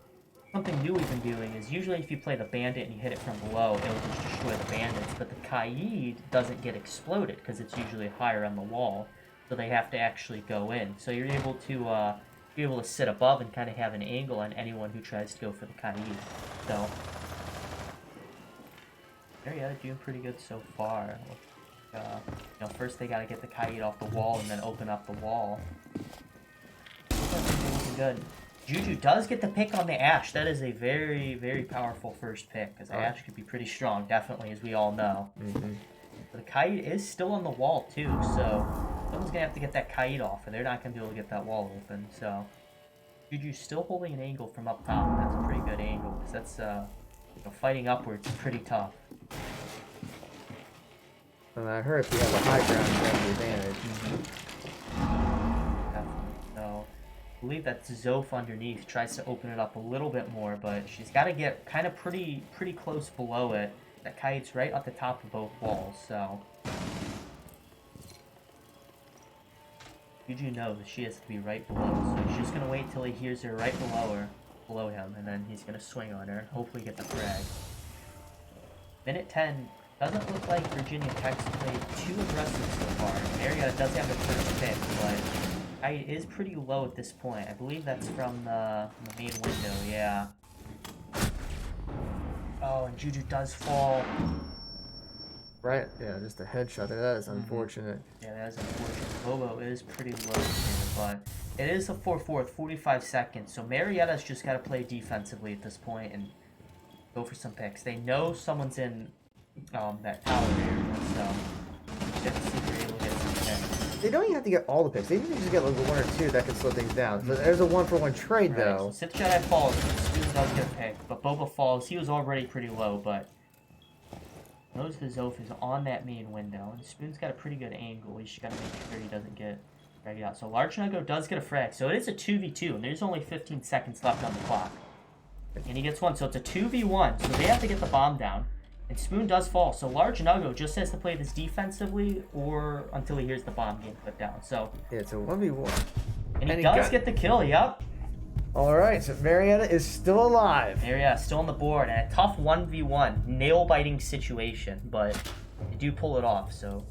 something new we've been doing is usually if you play the bandit and you hit it from below, it'll just destroy the bandits. But the Kaid doesn't get exploded because it's usually higher on the wall, so they have to actually go in. So you're able to sit above and kind of have an angle on anyone who tries to go for the Kaid. So Marietta doing pretty good so far. First they got to get the Kaid off the wall and then open up the wall. Looking good. Juju does get the pick on the Ashe. That is a very, very powerful first pick, because the Ashe could be pretty strong, definitely, as we all know. But the Kaid is still on the wall, too, so someone's going to have to get that Kaid off, or they're not going to be able to get that wall open. So Juju's still holding an angle from up top. That's a pretty good angle, because that's fighting upwards is pretty tough. And I heard if you have a high ground, you have the advantage. Definitely. So I believe that Zof underneath tries to open it up a little bit more, but she's got to get kind of pretty close below it. That Kaid's right at the top of both walls, so Juju knows she has to be right below, so he's just gonna wait till he hears her right below him, and then he's gonna swing on her, hopefully get the frag. Minute 10. Doesn't look like Virginia Tech's played too aggressive so far. Marietta does have the first pick, but Kaid is pretty low at this point. I believe that's from the main window, yeah. Oh, and Juju does fall. Right? Yeah, just a headshot there. That is unfortunate. Yeah, that is unfortunate. Bobo is pretty low here, but it is a 4-4 with 45 seconds, so Marietta's just got to play defensively at this point and go for some picks. They know someone's in that tower area, so just see if they're able to get some picks. They don't even have to get all the picks. They even just get like one or two that can slow things down. So there's a 1-for-1 trade, Right, though. so Sith Jedi falls, Spoon does get a pick, but Boba falls. He was already pretty low, but knows the Zof is on that main window, and Spoon's got a pretty good angle. He's just got to make sure he doesn't get Frag out. So Large Nuggo does get a frag. So it is a 2v2, and there's only 15 seconds left on the clock. And he gets one, so it's a 2v1. So they have to get the bomb down. And Spoon does fall. So Large Nuggo just has to play this defensively or until he hears the bomb getting put down. So Yeah, it's a 1v1. and he does get the kill, yep. Alright, so Marietta is still alive. Marietta still on the board, and a tough 1v1, nail-biting situation, but they do pull it off, so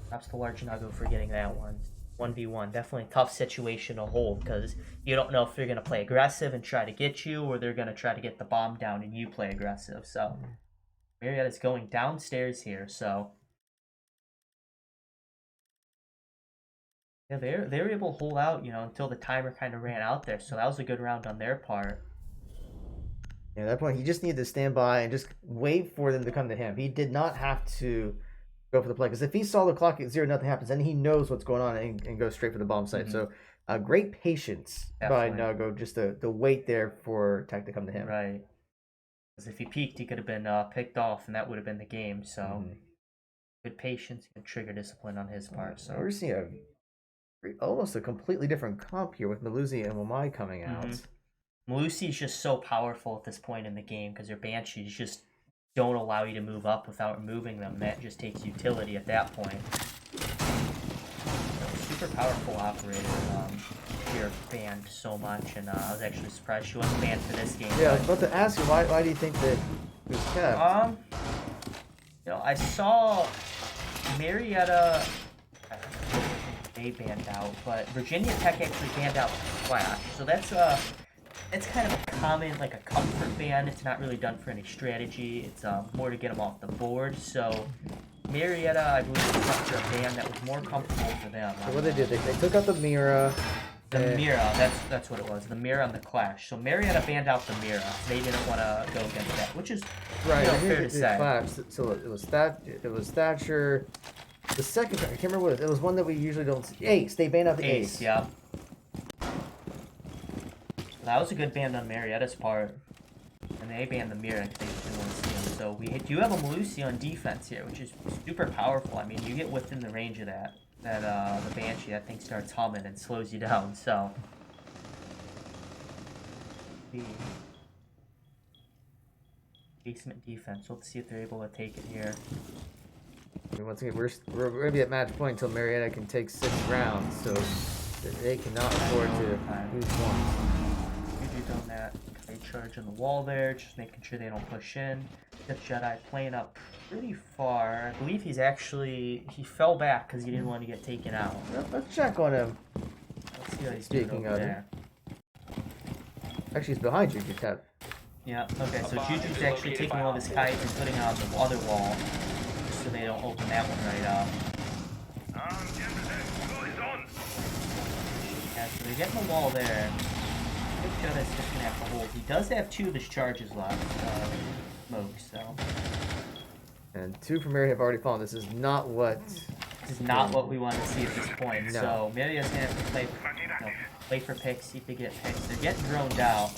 props to Large Nuggo for getting that one. 1v1, definitely a tough situation to hold, because you don't know if they're going to play aggressive and try to get you, or they're going to try to get the bomb down and you play aggressive, so Marietta's going downstairs here, so yeah, they were able to hold out, you know, until the timer kind of ran out there. So that was a good round on their part. Yeah, at that point, he just needed to stand by and just wait for them to come to him. He did not have to go for the play, because if he saw the clock at 0, nothing happens, then he knows what's going on and goes straight for the bomb site. So great patience by Nuggo just to wait there for Tech to come to him. Right. Because if he peeked, he could have been picked off, and that would have been the game. So good patience and trigger discipline on his part. So we're seeing almost a completely different comp here with Malusi and Wamai coming out. Malusi's just so powerful at this point in the game because their Banshees just don't allow you to move up without removing them. That just takes utility at that point. So, super powerful operator. Here banned so much, and I was actually surprised she wasn't banned for this game. Yeah, I was about to ask you, why do you think that it was kept? You know, I saw Marietta. They banned out, but Virginia Tech actually banned out Flash. So that's kind of a common, like a comfort ban. It's not really done for any strategy. It's more to get them off the board. So Marietta, I believe, was after a ban that was more comfortable for them. So what they did, they took out the Mira. The Mira, that's what it was. The Mira and the Clash. So Marietta banned out the Mira. They didn't want to go against that, which is right. fair to say. Clash. So it was Thatcher. The second, I can't remember what it was. It was one that we usually don't see. Ace. They banned out the Ace. Yeah. That was a good ban on Marietta's part. And they banned the Mira because they didn't want to see him. So we do have a Malusi on defense here, which is super powerful. I mean, you get within the range of that. The Banshee, that thing starts humming and slows you down, so. The basement defense. Let's see if they're able to take it here. Once again, we're going to be at match point until Marietta can take 6 rounds, so they cannot afford to lose one. Juju done that. Kite charge on the wall there, just making sure they don't push in. Sith Jedi playing up pretty far. I believe he fell back because he didn't want to get taken out. Let's check on him. Let's see how he's doing over there. Actually, he's behind you, Tap. Yeah, okay, so Juju's actually taking one of his kites and putting it on the other wall, so they don't open that one right up. Yeah, so they're getting the wall there. Sith Jedi's just gonna have to hold. He does have 2 of his charges left. Smoke, so. And 2 from Marietta have already fallen. This is not what. This is not what we want to see at this point. No. So Marietta's gonna have to play for picks, see if they get picks. They're getting droned out.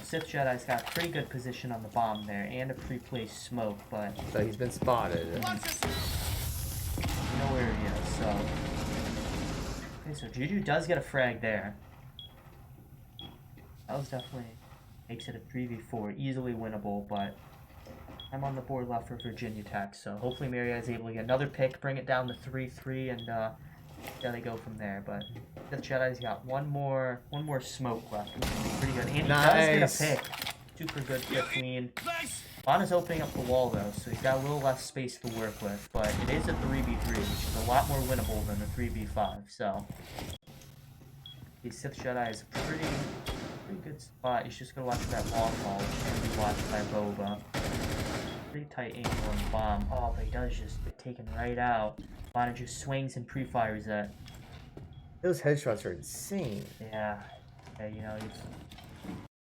Sith Jedi's got a pretty good position on the bomb there and a pre-placed smoke, but So he's been spotted. you know where he is. So okay, so Juju does get a frag there. That was definitely makes it a 3v4, easily winnable, but I'm on the board left for Virginia Tech, so hopefully Marietta is able to get another pick, bring it down to 3-3, and yeah, they go from there. But the Jedi's got one more smoke left, which is pretty good. And he does get a pick. Super good pick, clean. Bonna's opening up the wall though, so he's got a little less space to work with, but it is a 3v3, which is a lot more winnable than a 3v5. So the Sith Jedi is a pretty good spot. He's just gonna watch that wall fall, which is gonna be watched by Boba. Pretty tight angle on the bomb. Oh, but he does just get taken right out. Bonna just swings and pre-fires that. Those headshots are insane. Yeah, you know,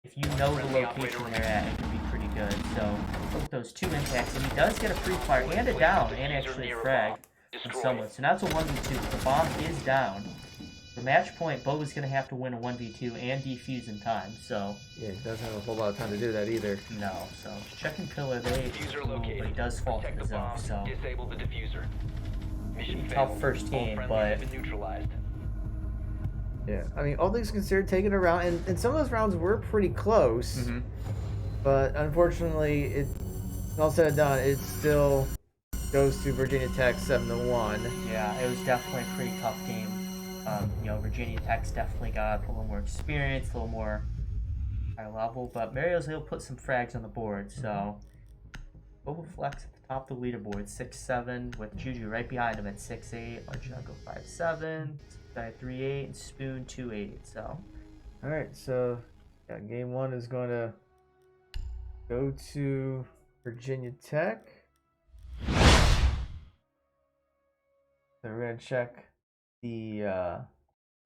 if you know the location they're at, it can be pretty good. So, look at those 2 impacts, and he does get a pre-fire and a down, and actually a frag on someone. So now it's a 1v2. The bomb is down. For match point, Boba's going to have to win a 1v2 and defuse in time, so. Yeah, he doesn't have a whole lot of time to do that either. No, so checking pillar, but he does fall to the zone, so. Disable the diffuser. Mission Tough failed. first All game, friendlies but have been neutralized. Yeah, I mean, all things considered, taking a round, and some of those rounds were pretty close, but unfortunately, it all said and done, it still goes to Virginia Tech 7-1. Yeah, it was definitely a pretty tough game. Virginia Tech's definitely got a little more experience, a little more high level, but Mario's able to put some frags on the board, so Global Flex at the top of the leaderboard, 6-7, with Juju right behind him at 6-8, Archango 5-7, Guy 3-8, and Spoon 2-8, so. Alright, so yeah, game 1 is going to go to Virginia Tech. So we're going to check the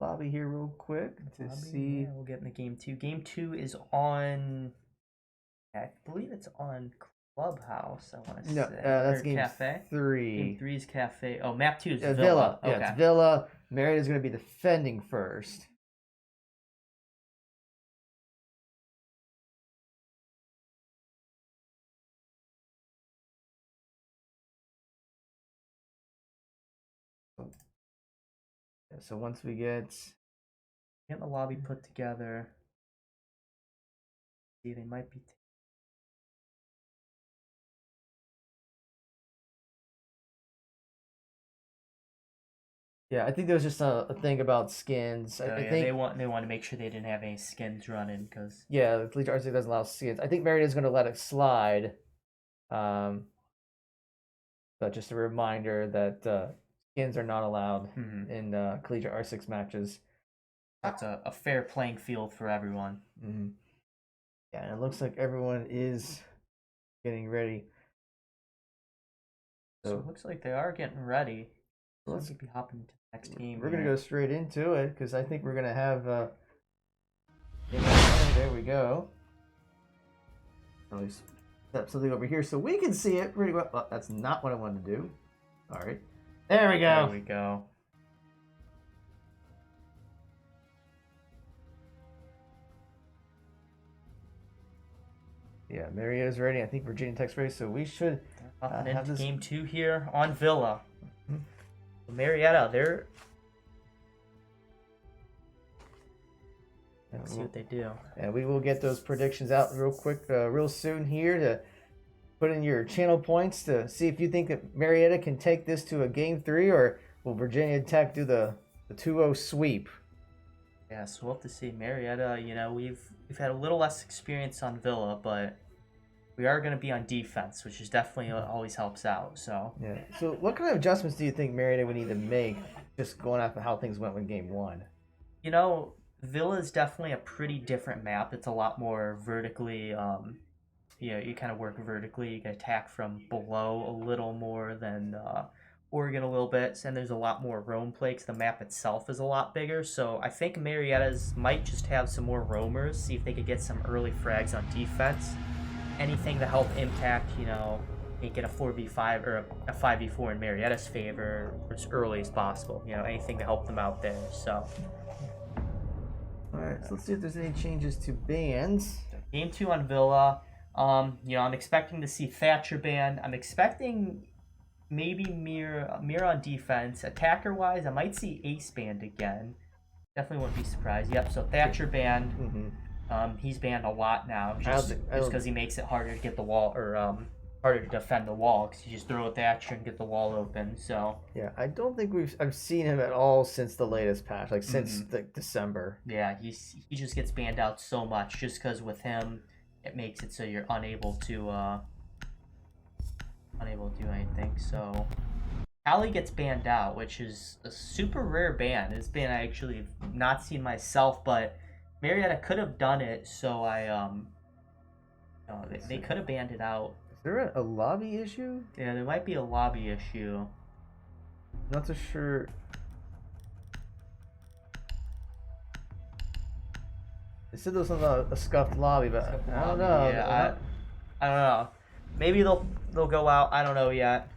lobby here real quick to see. Yeah, we'll get into game 2. Game 2 is on, I believe it's on Clubhouse, I want to No, say. that's Or game Cafe. 3. Game 3 is Cafe. Oh, map 2 is Villa. Villa. Yeah, Okay. it's Villa. Marietta's going to be defending first. Yeah, so once we get Get the lobby put together. See, they might be. yeah, I think there was just a thing about skins. I think they want to make sure they didn't have any skins running because yeah, the Collegiate R6 doesn't allow skins. I think Marietta's going to let it slide. But just a reminder that skins are not allowed in Collegiate R6 matches. that's a fair playing field for everyone. Yeah, and it looks like everyone is getting ready. So it looks like they are getting ready. So let's be hopping into the next game. We're going to here. go straight into it because I think we're going to have. There we go. At least step something over here so we can see it pretty well. Oh, that's not what I wanted to do. All right. There we go. There we go. Yeah, Marietta's ready. I think Virginia Tech's ready, so we should Hopping have into this. game 2 here on Villa. Marietta, they're. Let's see what they do. And we will get those predictions out real quick, real soon here to put in your channel points to see if you think that Marietta can take this to a game 3 or will Virginia Tech do the 2-0 sweep. Yeah, so we'll have to see. Marietta, we've had a little less experience on Villa, but we are going to be on defense, which is definitely always helps out. So yeah. So what kind of adjustments do you think Marietta would need to make, just going off of how things went with game 1? Villa is definitely a pretty different map. It's a lot more vertically. You kind of work vertically. You can attack from below a little more than Oregon a little bit, and there's a lot more roam play because the map itself is a lot bigger. So I think Marietta's might just have some more roamers, see if they could get some early frags on defense. Anything to help impact, get a 4v5 or a 5v4 in Marietta's favor as early as possible. Anything to help them out there. So. All right, so let's see if there's any changes to bans. Game 2 on Villa. I'm expecting to see Thatcher banned. I'm expecting maybe Mir on defense. Attacker-wise, I might see Ace banned again. Definitely wouldn't be surprised. Yep, so Thatcher banned. He's banned a lot now, just because he makes it harder to get the wall, or harder to defend the wall, because you just throw a Thatcher and get the wall open. So yeah, I don't think I've seen him at all since the latest patch, like since December. Yeah, he just gets banned out so much, just because with him, it makes it so you're unable to do anything. So Callie gets banned out, which is a super rare ban. This ban I actually have not seen myself, but Marietta could have done it, so they could have banned it out. Is there a lobby issue? Yeah, there might be a lobby issue. Not so sure. They said there was something about a scuffed lobby, but I don't know. Yeah, I don't know. Maybe they'll go out. I don't know yet.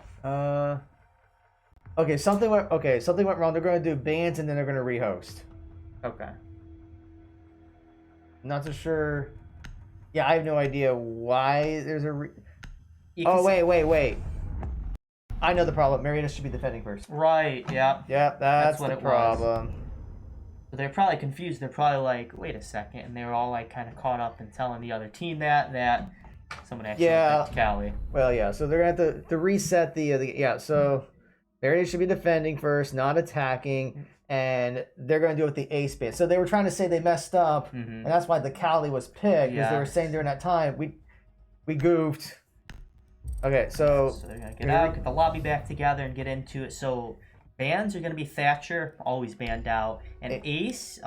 Okay, something went wrong. They're going to do bans and then they're going to rehost. Okay. Not so sure. Yeah, I have no idea why there's a. Yeah, wait. I know the problem. Marietta should be defending first. Right. Yeah. Yeah, that's what the it problem. So they're probably confused. They're probably like, wait a second. And they were all like kind of caught up in telling the other team that someone actually picked Cali. Well, yeah. So they're gonna have to reset the. So they should be defending first, not attacking, and they're gonna do it with the ace bait. So they were trying to say they messed up, and that's why the Cali was picked, because they were saying during that time we goofed. Okay, so they're gonna get out, get the lobby back together, and get into it. So bans are gonna be Thatcher, always banned out, and Ace.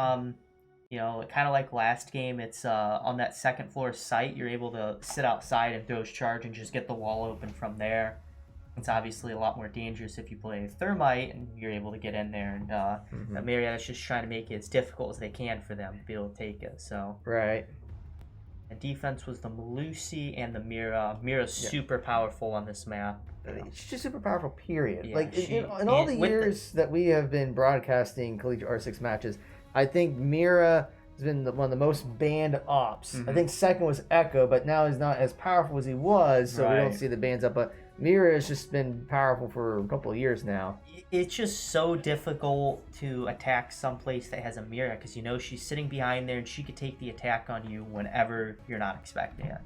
You know, kind of like last game, it's on that second floor site. You're able to sit outside and throw charge and just get the wall open from there. It's obviously a lot more dangerous if you play Thermite and you're able to get in there. And Marietta's just trying to make it as difficult as they can for them to be able to take it. So right. And defense was the Malusi and the Mira. Mira's super powerful on this map. She's just super powerful, period. Yeah, like in all the years that we have been broadcasting Collegiate R6 matches, I think Mira has been one of the most banned ops. I think second was Echo, but now he's not as powerful as he was, so we don't see the bans up. But Mira has just been powerful for a couple of years now. It's just so difficult to attack someplace that has a Mira, because you know she's sitting behind there and she could take the attack on you whenever you're not expecting it.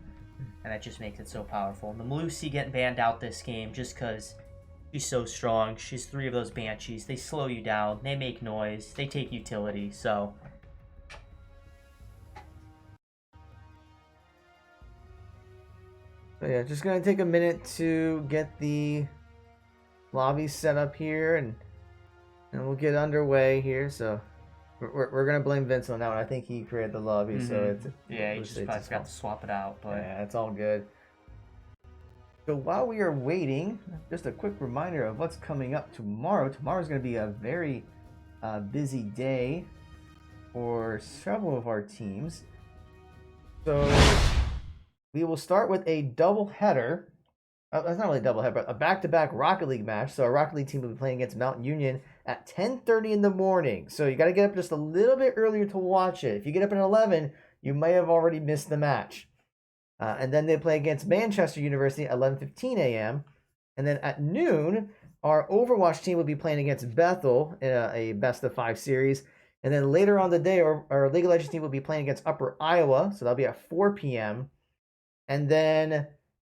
And that just makes it so powerful. And the Malusi getting banned out this game just because she's so strong. She's 3 of those Banshees. They slow you down. They make noise. They take utility. So yeah, just gonna take a minute to get the lobby set up here, and we'll get underway here. So we're gonna blame Vince on that one. I think he created the lobby, so it's he just probably forgot to swap it out. But yeah, it's all good. So while we are waiting, just a quick reminder of what's coming up tomorrow. Tomorrow's going to be a very busy day for several of our teams. So we will start with a double header. That's not really a double header, but a back-to-back Rocket League match. So our Rocket League team will be playing against Mountain Union at 10:30 in the morning. So you got to get up just a little bit earlier to watch it. If you get up at 11, you may have already missed the match. And then they play against Manchester University at 11:15 a.m. And then at noon, our Overwatch team will be playing against Bethel in a best-of-5 series. And then later on the day, our League of Legends team will be playing against Upper Iowa. So that'll be at 4 p.m. And then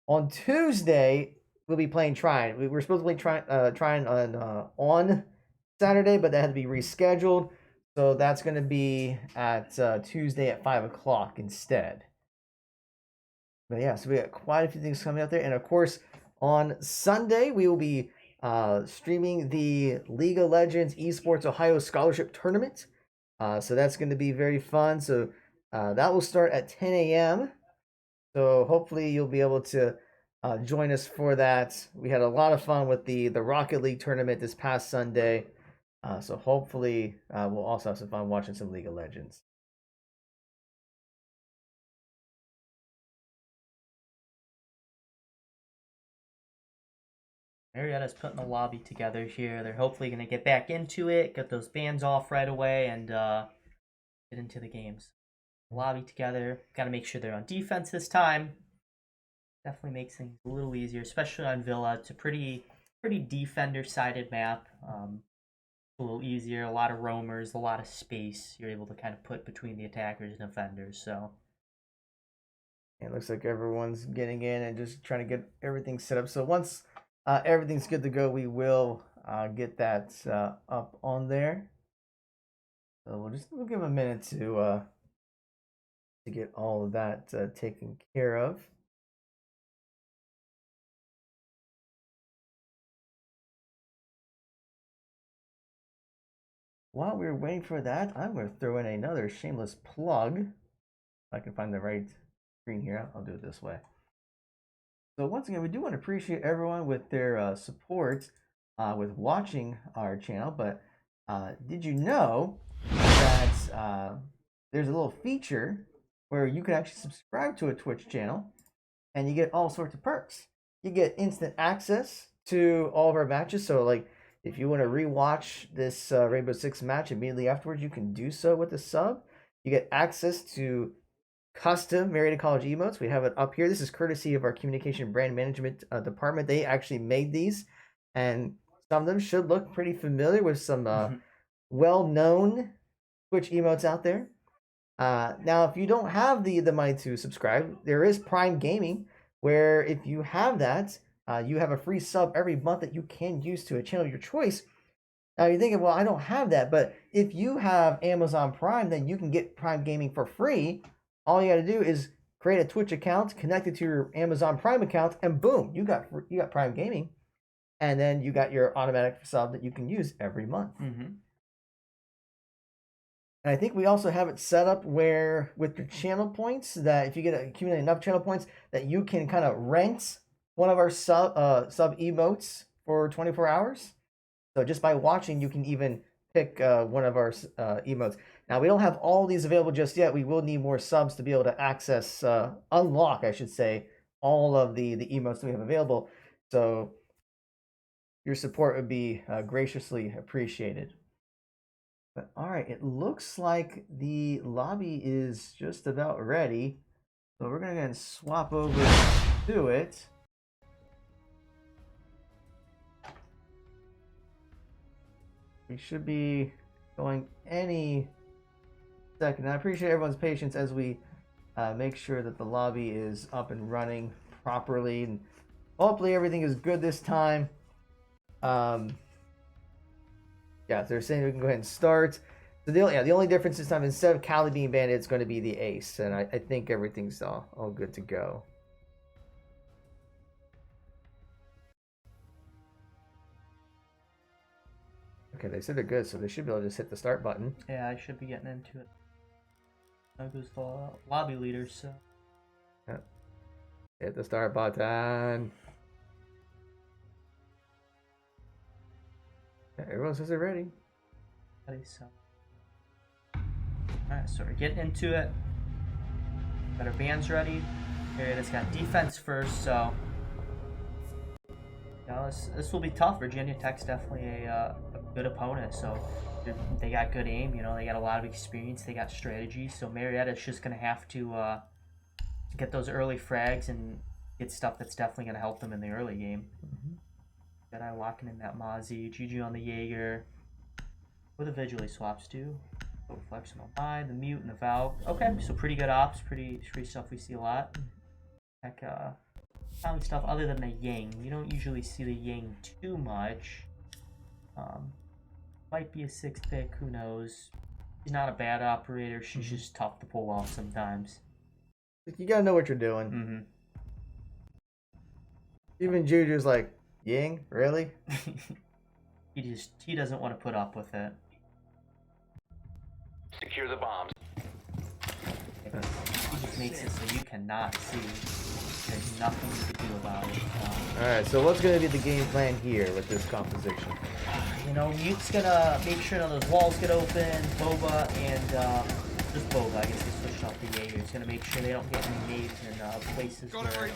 on Tuesday, we'll be playing Trine. We were supposed to play Trine on Saturday, but that had to be rescheduled. So that's going to be at Tuesday at 5 o'clock instead. But yeah, so we got quite a few things coming up there. And of course, on Sunday, we will be streaming the League of Legends Esports Ohio Scholarship Tournament. So that's going to be very fun. So that will start at 10 a.m. So hopefully you'll be able to join us for that. We had a lot of fun with the Rocket League tournament this past Sunday. So hopefully we'll also have some fun watching some League of Legends. Marietta's putting the lobby together here. They're hopefully going to get back into it, get those bans off right away, and get into the games. Lobby together. Got to make sure they're on defense this time. Definitely makes things a little easier, especially on Villa. It's a pretty defender-sided map. A little easier. A lot of roamers, a lot of space you're able to kind of put between the attackers and defenders. So it looks like everyone's getting in and just trying to get everything set up. So once everything's good to go, we will get that up on there. So we'll give a minute to get all of that taken care of. While we're waiting for that, I'm going to throw in another shameless plug. If I can find the right screen here, I'll do it this way. So once again, we do want to appreciate everyone with their support with watching our channel. But did you know that there's a little feature where you can actually subscribe to a Twitch channel and you get all sorts of perks? You get instant access to all of our matches. So like if you want to rewatch this Rainbow Six match immediately afterwards, you can do so with a sub. You get access to custom Marietta College emotes. We have it up here. This is courtesy of our communication brand management department. They actually made these, and some of them should look pretty familiar with some well-known Twitch emotes out there. Now, if you don't have the money to subscribe, there is Prime Gaming, where if you have that, you have a free sub every month that you can use to a channel of your choice. Now you're thinking, well, I don't have that, but if you have Amazon Prime, then you can get Prime Gaming for free. All you got to do is create a Twitch account, connect it to your Amazon Prime account, and boom, you got Prime Gaming, and then you got your automatic sub that you can use every month. Mm-hmm. And I think we also have it set up where with your channel points that if you get accumulate enough channel points that you can kind of rent one of our sub emotes for 24 hours. So just by watching, you can even pick one of our emotes. Now, we don't have all these available just yet. We will need more subs to be able to access, unlock, I should say, all of the emotes that we have available. So your support would be graciously appreciated. But all right, it looks like the lobby is just about ready. So we're going to go ahead and swap over to it. We should be going any second. I appreciate everyone's patience as we make sure that the lobby is up and running properly. And hopefully everything is good this time. Yeah, they're saying we can go ahead and start. So the only difference this time, instead of Callie being banned, it's going to be the Ace. And I think everything's all good to go. Okay, they said they're good, so they should be able to just hit the start button. Yeah, I should be getting into it. There goes the lobby leader, so. Yep. Hit the start button. Yeah, everyone says they're ready. So. Alright, so we're getting into it. Got our bands ready. Marietta's got defense first, so. This will be tough. Virginia Tech's definitely a good opponent, so they got good aim. You know, they got a lot of experience. They got strategy. So Marietta's just gonna have to get those early frags and get stuff that's definitely gonna help them in the early game. Jedi locking in that Mozzie, GG on the Jaeger, with the Vigilante swaps too. Reflection on Eye, the Mute, and the Valk. Okay, so pretty good ops, pretty stuff we see a lot. Heck, common stuff other than the Yang. We don't usually see the Yang too much. Might be a 6 pick, who knows. She's not a bad operator, she's just tough to pull off sometimes. You gotta know what you're doing. Even Juju's like, Ying? Really? he doesn't want to put up with it. Secure the bombs. He just makes it so you cannot see. There's nothing you can do about it. Alright, so what's going to be the game plan here with this composition? You know, Mute's gonna make sure none of those walls get open. Boba and, just Boba, I guess he switched off the Jaeger. He's gonna make sure they don't get any nades in places where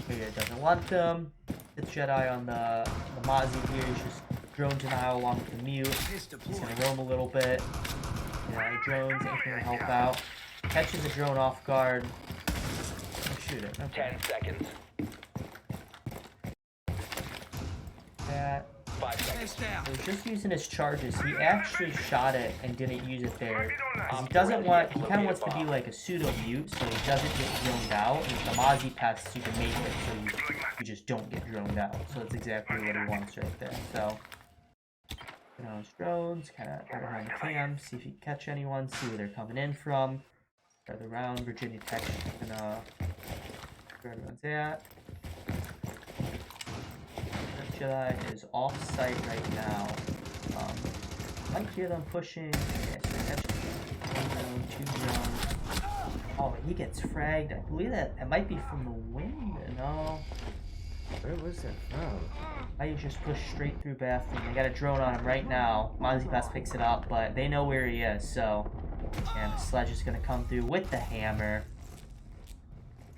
Jaeger doesn't want them. The Jedi on the Mozzie here is just drone denial along with the Mute. He's gonna roam a little bit. Yeah, drones, anything to help out. Catches a drone off guard. Shoot it. Okay. 10 seconds. That. 5 seconds. So he's just using his charges. He actually shot it and didn't use it there. Because he doesn't want, he kind of wants to be like a pseudo mute, so he doesn't get droned out. And with the Mozzie pests, you can make it so you just don't get droned out. So that's exactly what he wants right there. So, you know, his drones, kind of go around the cam, see if he can catch anyone, see where they're coming in from. Further around, Virginia Tech is gonna where everyone's at. Jedi is off site right now. Might hear them pushing. Yeah, so that's 1 drone, 2 drones. Oh, he gets fragged. I believe that it might be from the wind. No. Where was that from? I just push straight through bathroom. They got a drone on him right now. Mozzie Pass picks it up, but they know where he is, so. And the sledge is gonna come through with the hammer.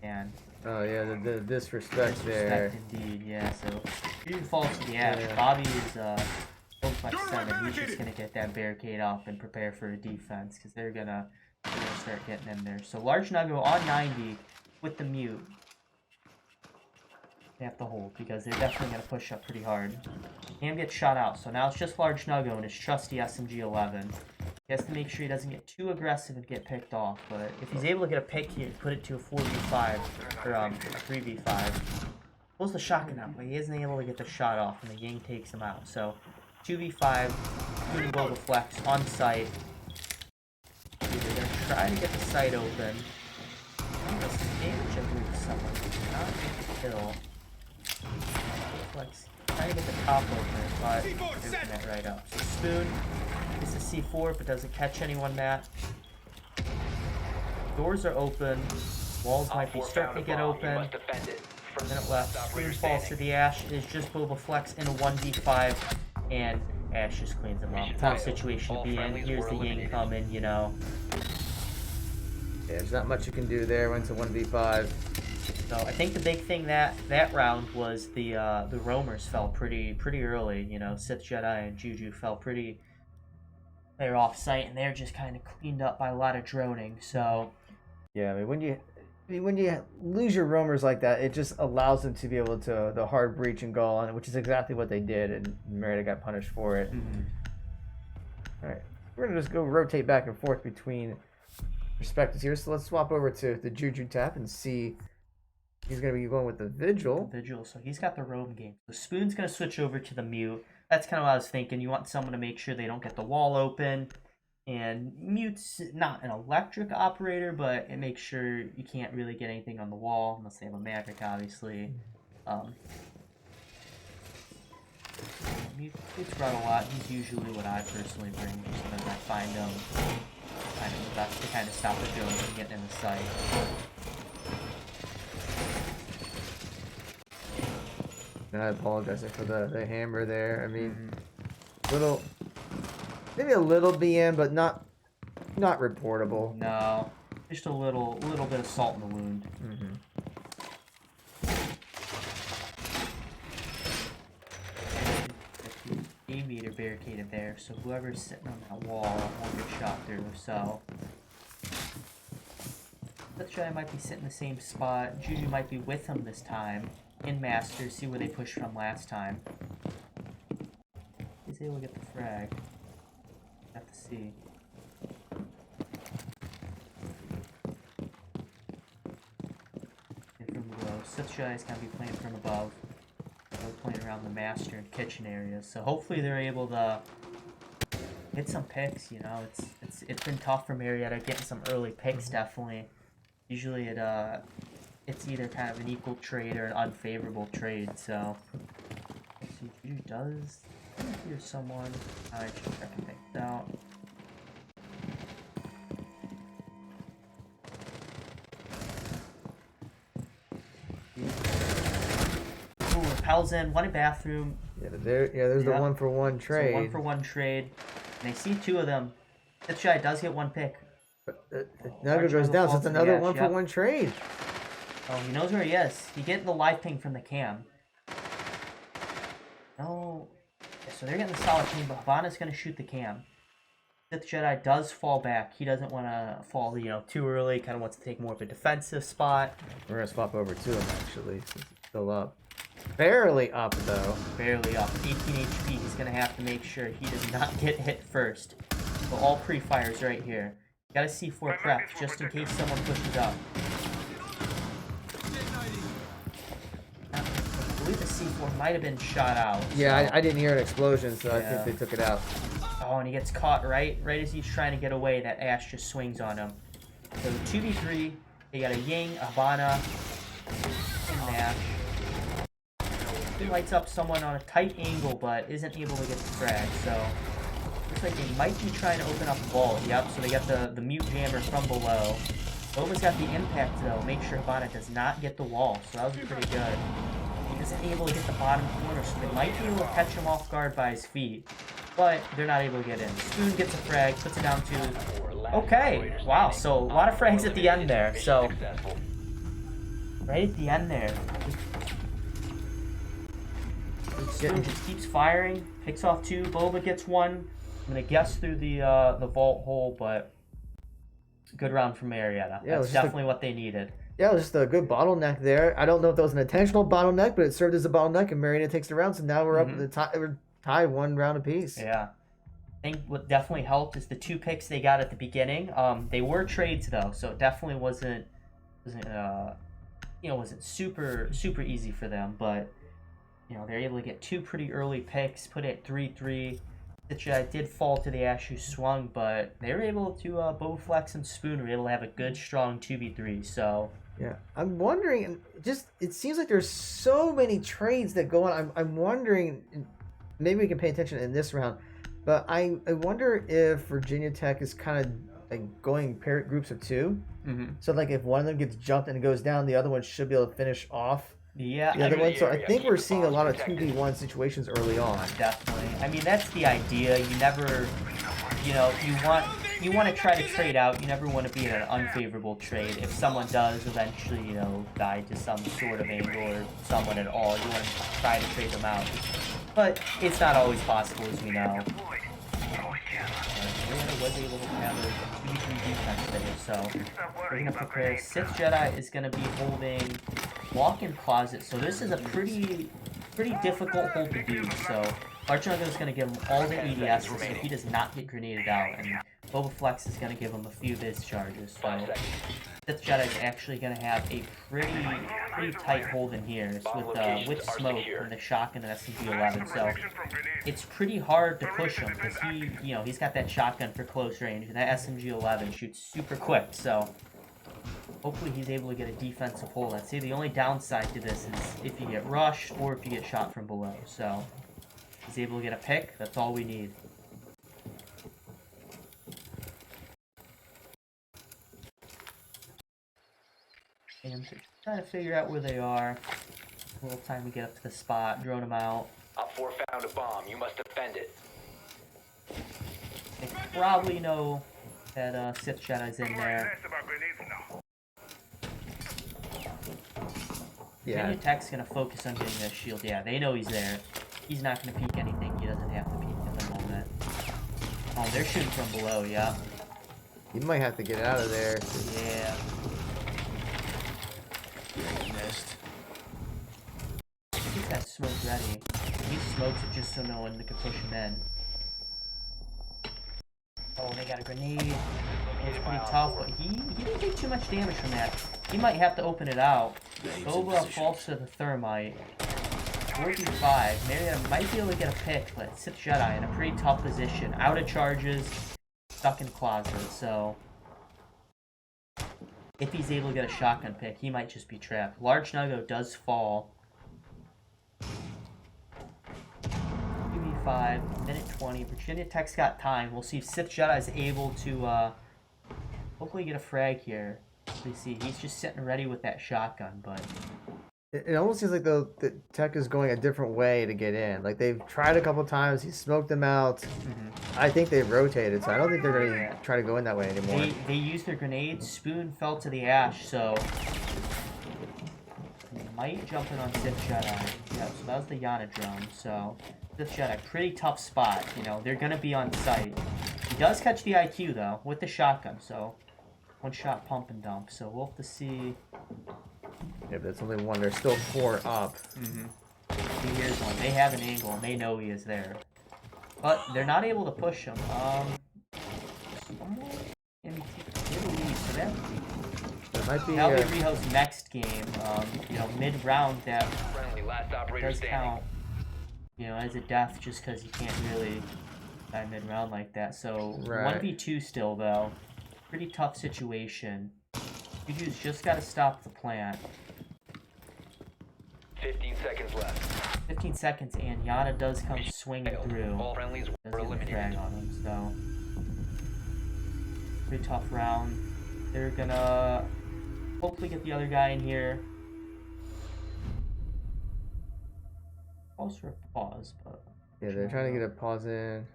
And oh yeah, the disrespect there. Indeed, yeah. So he falls to the ash. Yeah. Bobby is 4.7. He's just gonna get that barricade up and prepare for a defense because they're gonna start getting in there. So large Nuggo on 90 with the Mute. They have to hold because they're definitely gonna push up pretty hard. Cam gets shot out, so now it's just large Nuggo and his trusty SMG 11. He has to make sure he doesn't get too aggressive and get picked off. But if he's able to get a pick here, put it to a 4v5 or a 3v5. Pulls the shotgun out, but he isn't able to get the shot off, and the Ying takes him out. So 2v5, shooting blow the flex on site. They're gonna try to get the site open. That's damage, I believe, to someone. Not get the kill. Flex trying to get the top open, but open that right up. So Spoon gets a C4, but doesn't catch anyone. Matt. Doors are open. Walls might be starting to get open. Minute left. Spoon falls to the Ash. It is just Boba Flex in a 1v5, and Ash just cleans him up. Tough situation to be in. Here's the Ying coming, you know. Yeah, there's not much you can do there. Went to 1v5. So I think the big thing that round was the roamers fell pretty early. You know, Sith Jedi and Juju fell pretty. They're off site and they're just kind of cleaned up by a lot of droning. So yeah, I mean when you lose your roamers like that, it just allows them to be able to the hard breach and go on, which is exactly what they did, and Marietta got punished for it. All right, we're gonna just go rotate back and forth between perspectives here. So let's swap over to the Juju tap and see. He's going to be going with the Vigil. So he's got the roam game. The Spoon's going to switch over to the Mute. That's kind of what I was thinking. You want someone to make sure they don't get the wall open. And Mute's not an electric operator, but it makes sure you can't really get anything on the wall, unless they have a Maverick, obviously. Mute's run a lot. He's usually what I personally bring, just because I find him kind of the best to kind of stop the drones from getting in the sight. And I apologize for the hammer there. I mean, maybe a little BM, but not reportable. No, just a little bit of salt in the wound. A-meter barricaded there, so whoever's sitting on that wall won't get shot through. So let's try. Might be sitting in the same spot. Juju might be with him this time. In Masters, see where they pushed from last time. He's able to get the frag. Have to see. And from below. Sith Jedi's gonna be playing from above. They're playing around the Master and kitchen areas. So hopefully they're able to hit some picks, you know. It's been tough for Marietta getting some early picks, definitely. Usually it's either kind of an equal trade or an unfavorable trade, so let's see who does. Here's someone. I should check and think it out. Ooh, Repel's in, one in bathroom. Yeah, there's the 1-for-1 trade. So 1-for-1 trade. And I see two of them. This guy does get one pick. Nugget goes down, so it's another 1-for-1 trade. Oh, he knows where he is. He getting the live ping from the cam. No. Yeah, so they're getting the solid ping, but Habana's going to shoot the cam. Sith Jedi does fall back. He doesn't want to fall, you know, too early. Kind of wants to take more of a defensive spot. We're going to swap over to him, actually. Since it's still up. Barely up, though. Barely up. 18 HP. He's going to have to make sure he does not get hit first. So all pre-fires right here. Got a C4 prep, just in case someone pushes up. I believe the C4 might have been shot out. Yeah, so. I didn't hear an explosion, so I think they took it out. Oh, and he gets caught right as he's trying to get away. That Ash just swings on him. So 2v3, they got a Ying, a Habana, and Ash. He lights up someone on a tight angle, but isn't able to get the frag. So looks like they might be trying to open up the vault. Yep. So they got the mute jammer from below. Boba's got the impact though. Make sure Habana does not get the wall. So that was pretty good. He isn't able to get the bottom corner, so they might be able to catch him off guard by his feet. But they're not able to get in. Spoon gets a frag, puts it down to... Okay, wow, so a lot of frags at the end there. So, right at the end there. Spoon just keeps firing, picks off two, Boba gets one. I'm going to guess through the vault hole, but good round from Marietta. Yeah, that's definitely what they needed. Yeah, it was just a good bottleneck there. I don't know if that was an intentional bottleneck, but it served as a bottleneck, and Marietta takes the round, so now we're up at the tie. We're tied 1 round apiece. Yeah. think what definitely helped is the 2 picks they got at the beginning. They were trades though, so it definitely wasn't super easy for them. But they're able to get 2 pretty early picks, put it at 3-3. That did fall to the Ash who swung, but they were able to Bowflex and Spoon were able to have a good strong 2v3. So yeah, I'm wondering. It seems like there's so many trades that go on. I'm wondering. Maybe we can pay attention in this round, but I wonder if Virginia Tech is kind of like going groups of 2. Mm-hmm. So like if one of them gets jumped and it goes down, the other one should be able to finish off. Yeah, the other one. So I think we're seeing a lot of 2v1 situations early on. Definitely. I mean, that's the idea. You never, you want to try to trade out. You never want to be in an unfavorable trade. If someone does eventually, die to some sort of angle or someone at all, you want to try to trade them out. But it's not always possible, as we know. Marietta was able to have a 2v3 defense there, so we're going to prepare. Sith Jedi is going to be holding walk-in closet, so this is a pretty difficult hold to do. So Archunga is going to give him all the EDS so he does not get grenaded out, and Boba Flex is going to give him a few charges. So Sith Jedi is actually going to have a pretty tight hold in here with smoke and the shotgun and SMG-11. So it's pretty hard to push him because he's got that shotgun for close range, and that SMG-11 shoots super quick. So hopefully he's able to get a defensive hold. I'd say the only downside to this is if you get rushed or if you get shot from below. So he's able to get a pick. That's all we need. And trying to figure out where they are. A little time to get up to the spot, drone them out. Op 4 found a bomb. You must defend it. They probably know that Sith Jedi's in there. Yeah. Virginia Tech's gonna focus on getting that shield. Yeah, they know he's there. He's not gonna peek anything. He doesn't have to peek at the moment. Oh, they're shooting from below. Yeah. He might have to get out of there. Yeah. He's got smoke ready. He smokes it just so no one can push him in. Oh, they got a grenade. It's pretty tough, but he didn't take too much damage from that. He might have to open it out. Boba falls to the thermite. 4v5. Marietta might be able to get a pick, but Sith Jedi in a pretty tough position. Out of charges, stuck in closet, so if he's able to get a shotgun pick, he might just be trapped. Large Nuggo does fall. 2v5, minute 20. Virginia Tech's got time. We'll see if Sith Jedi is able to hopefully get a frag here. We see he's just sitting ready with that shotgun, but It almost seems like the Tech is going a different way to get in. Like they've tried a couple times, he smoked them out. I think they've rotated, so I don't think they're going to try to go in that way anymore. They used their grenades. Spoon fell to the ash, so they might jump in on Sith Jedi. Yeah, so that was the Yana drone. So Sith Jedi, pretty tough spot. They're going to be on site. He does catch the IQ though with the shotgun, so one shot pump and dump. So we'll have to see. Yeah, but that's only one. There's still 4 up. He hears one. They have an angle and they know he is there. But they're not able to push him. Someone in Italy, so that Might be Now we rehost next game. Mid-round that Friendly, last operator does standing. count. As a death just because you can't really die mid-round like that. So Right. 1v2 still though. Pretty tough situation. Juju's just got to stop the plant. 15 seconds left. 15 seconds and Yana does come swinging through. All friendlies Does were get the eliminated. frag on him, so pretty tough round. They're gonna hopefully get the other guy in here. Calls for a pause, but Yeah, they're trying to get a pause in.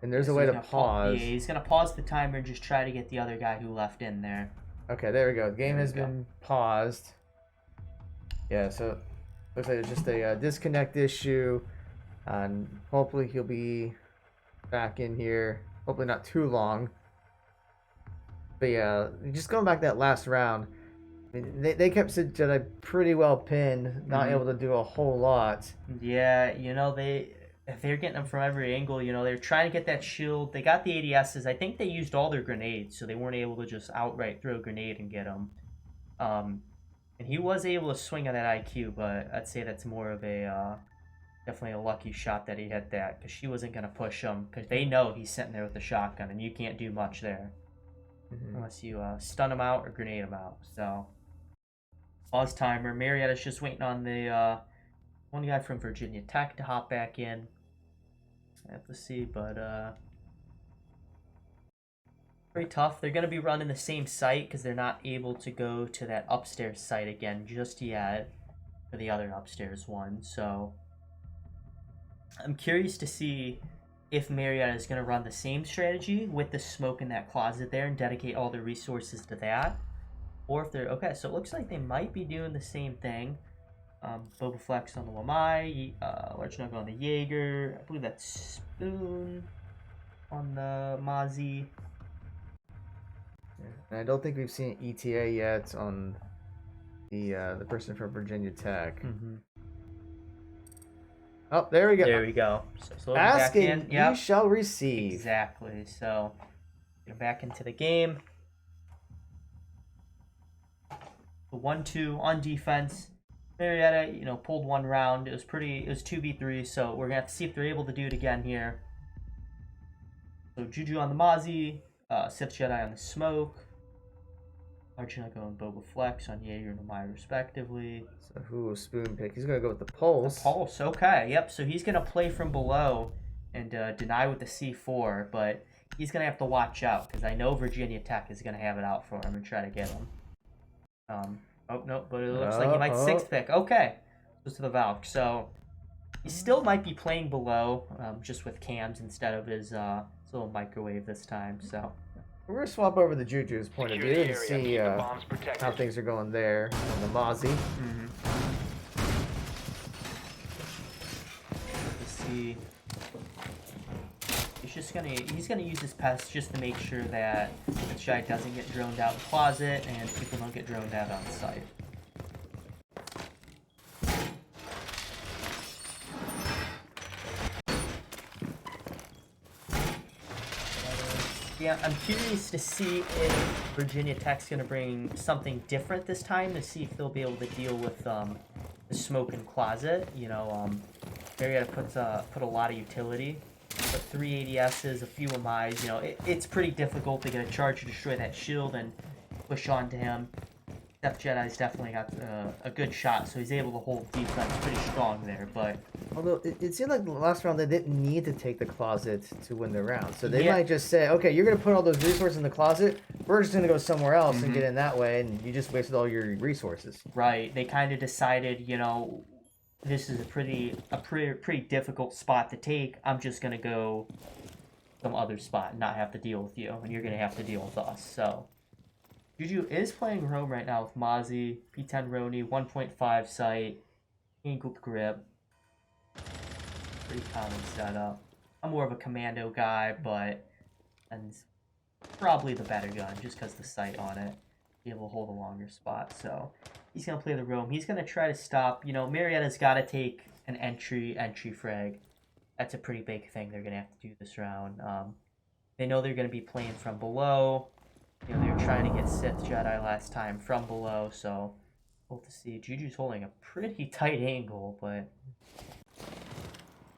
And there's a way to pause. Yeah, he's gonna pause the timer and just try to get the other guy who left in there. Okay, there we go. The game There has we go. been paused. Yeah, so looks like it's just a disconnect issue. And hopefully he'll be back in here. Hopefully not too long. But yeah, just going back to that last round. I mean, they kept Sid Jedi pretty well pinned, not Mhm. able to do a whole lot. Yeah, they're getting them from every angle. You know, they're trying to get that shield. They got the ADSs. I think they used all their grenades, so they weren't able to just outright throw a grenade and get them. And he was able to swing on that IQ, but I'd say that's more of a definitely a lucky shot that he hit that, because she wasn't gonna push him, because they know he's sitting there with the shotgun, and you can't do much there unless you stun him out or grenade him out. So pause timer. Marietta's just waiting on the one guy from Virginia Tech to hop back in. I have to see, but very tough. They're going to be running the same site because they're not able to go to that upstairs site again just yet for the other upstairs one. So I'm curious to see if Marietta is going to run the same strategy with the smoke in that closet there and dedicate all their resources to that. Or if they're... Okay, so it looks like they might be doing the same thing. Boba Flex on the Wamai, Large Nugget on the Jaeger, I believe that's Spoon on the Mozzie. And I don't think we've seen ETA yet on the person from Virginia Tech. Oh, there we go. There we go. So Asking, back in. Yep. you shall receive. Exactly. So get back into the game. The 1-2 on defense. Marietta, you know, pulled one round. It was 2v3, so we're gonna have to see if they're able to do it again here. So Juju on the Mozzie, Sith Jedi on the Smoke, Archunako and Boba Flex on Jaeger and Amai respectively. So who will Spoon pick? He's gonna go with the Pulse. The Pulse, okay, yep. So he's gonna play from below and deny with the C4, but he's gonna have to watch out because I know Virginia Tech is gonna have it out for him and try to get him. Oh, no, but it looks like he might sixth pick. Okay. Goes to the Valk. So he still might be playing below, just with cams instead of his little microwave this time. So we're going to swap over the Juju's point of view and see how things are going there on the Mozzie. Let's see. He's gonna use his pest just to make sure that the Jedi doesn't get droned out in the closet and people don't get droned out on site. Yeah, I'm curious to see if Virginia Tech's gonna bring something different this time to see if they'll be able to deal with the smoke and closet. You know, Marietta put a lot of utility. But 3 ADSs, a few MIs, you know, it's pretty difficult to get a charge to destroy that shield and push onto him. Sith Jedi's definitely got a good shot, so he's able to hold defense pretty strong there, but... Although, it seemed like the last round they didn't need to take the closet to win the round. So they might just say, okay, you're going to put all those resources in the closet, we're just going to go somewhere else and get in that way, and you just wasted all your resources. Right, they kind of decided, you know... This is a pretty difficult spot to take. I'm just gonna go some other spot and not have to deal with you, and you're gonna have to deal with us. So Juju is playing Rome right now with Mozzie, P10 Roni, 1.5 sight, angled grip. Pretty common setup. I'm more of a commando guy, but and probably the better gun just because the sight on it. Be able to hold a longer spot. So he's going to play the roam. He's going to try to stop. You know, Marietta's got to take an entry frag. That's a pretty big thing they're going to have to do this round. They know they're going to be playing from below. You know, they were trying to get Sith Jedi last time from below, so we'll have to see. Juju's holding a pretty tight angle, but...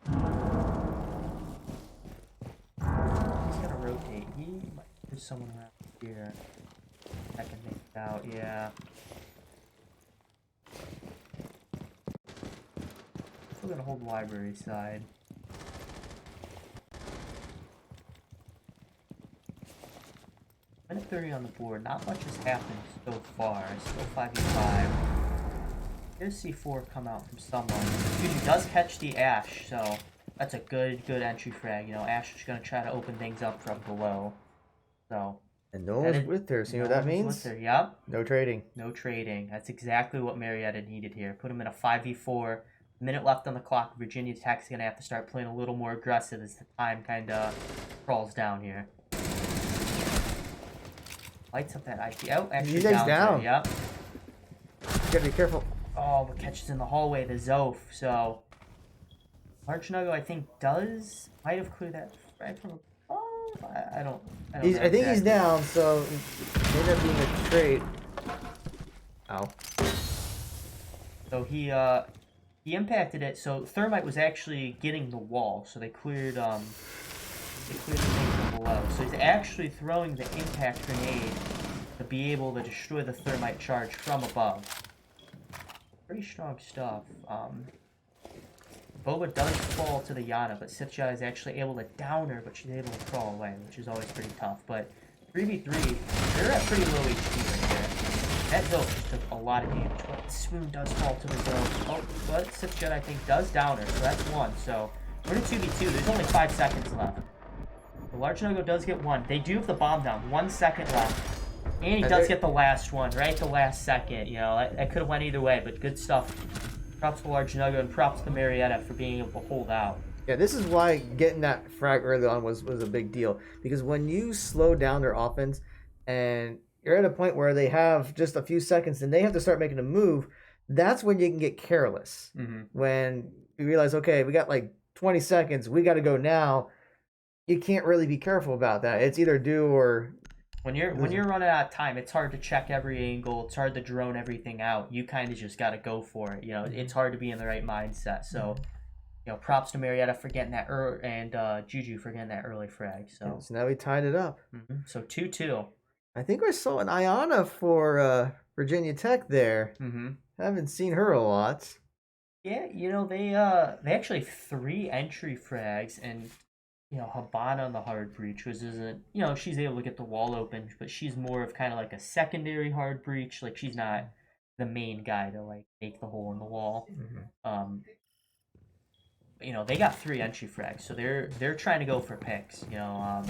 He's going to rotate. He might put someone around here. I can make it out, yeah. Still gonna hold library side. Minute 30 on the board. Not much has happened so far. Still 5v5. Here's C4 come out from someone. He does catch the Ash, so that's a good entry frag. You know, Ash is gonna try to open things up from below. So. And no one's with her, so you know what that means? With her, yep. No trading. No trading. That's exactly what Marietta needed here. Put him in a 5v4. Minute left on the clock. Virginia Tech's going to have to start playing a little more aggressive as the time kind of crawls down here. Lights up that IQ. Oh, actually down. Yep. You gotta be careful. Oh, but catches in the hallway, the Zof. So Large Nuggo, I think, might have cleared that frag from above. I don't know. I think he's exactly. down, so it ended up being a trade. Ow. So he impacted it. So Thermite was actually getting the wall, so they cleared the thing from below. So he's actually throwing the impact grenade to be able to destroy the Thermite charge from above. Pretty strong stuff. Boba does fall to the Yana, but Sithja is actually able to down her, but she's able to crawl away, which is always pretty tough. But 3v3, they're at pretty low HP right there. That Zoe just took a lot of damage, but Swoon does fall to the Zoe. Oh, but Sithja, I think, does down her, so that's one. So we're in 2v2. There's only 5 seconds left. The Large Nuggo does get one. They do have the bomb down. 1 second left. And he does get the last one, right at the last second. You know, that could have went either way, but good stuff. Props to Large Nuggo and props to Marietta for being able to hold out. Yeah, this is why getting that frag early on was a big deal. Because when you slow down their offense and you're at a point where they have just a few seconds and they have to start making a move, that's when you can get careless. Mm-hmm. When you realize, okay, we got like 20 seconds, we got to go now. You can't really be careful about that. It's either do or... When you're running out of time, it's hard to check every angle. It's hard to drone everything out. You kind of just got to go for it. You know, it's hard to be in the right mindset. So, you know, props to Marietta for getting that and Juju for getting that early frag. So now we tied it up. Mm-hmm. So 2-2. I think I saw an Iana for Virginia Tech there. Mm-hmm. Haven't seen her a lot. Yeah, you know, they actually 3 entry frags and, you know, Habana on the hard breach, which isn't, you know, she's able to get the wall open, but she's more of kind of like a secondary hard breach. Like, she's not the main guy to, like, make the hole in the wall. Mm-hmm. You know, they got 3 entry frags, so they're trying to go for picks. You know,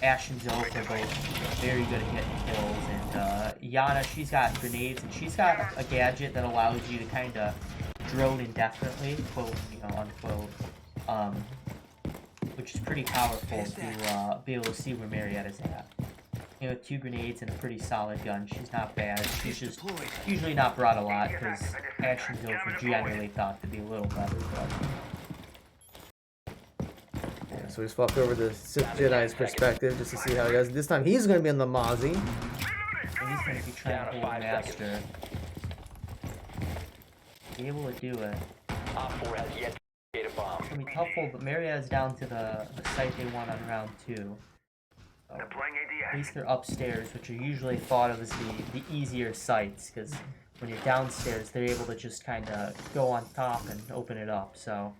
Ash and Zoe are both very good at getting kills, and Yana, she's got grenades, and she's got a gadget that allows you to kind of drone indefinitely, quote, you know, unquote, which is pretty powerful to be able to see where Marietta's at. You know, 2 grenades and a pretty solid gun. She's not bad. She's just usually not brought a lot because Ash and Zoe are generally thought to be a little better. Yeah, so we swapped over the Sith Jedi's perspective just to see how he does. This time he's going to be on the Mozzie. And he's going to be trying to hold Master. Be able to do it. Op 4 has yet to locate a bomb. It's going to be tough hold, but Marietta's down to the site they want on round 2. So, at least they're upstairs, which are usually thought of as the easier sites, because when you're downstairs, they're able to just kind of go on top and open it up. So,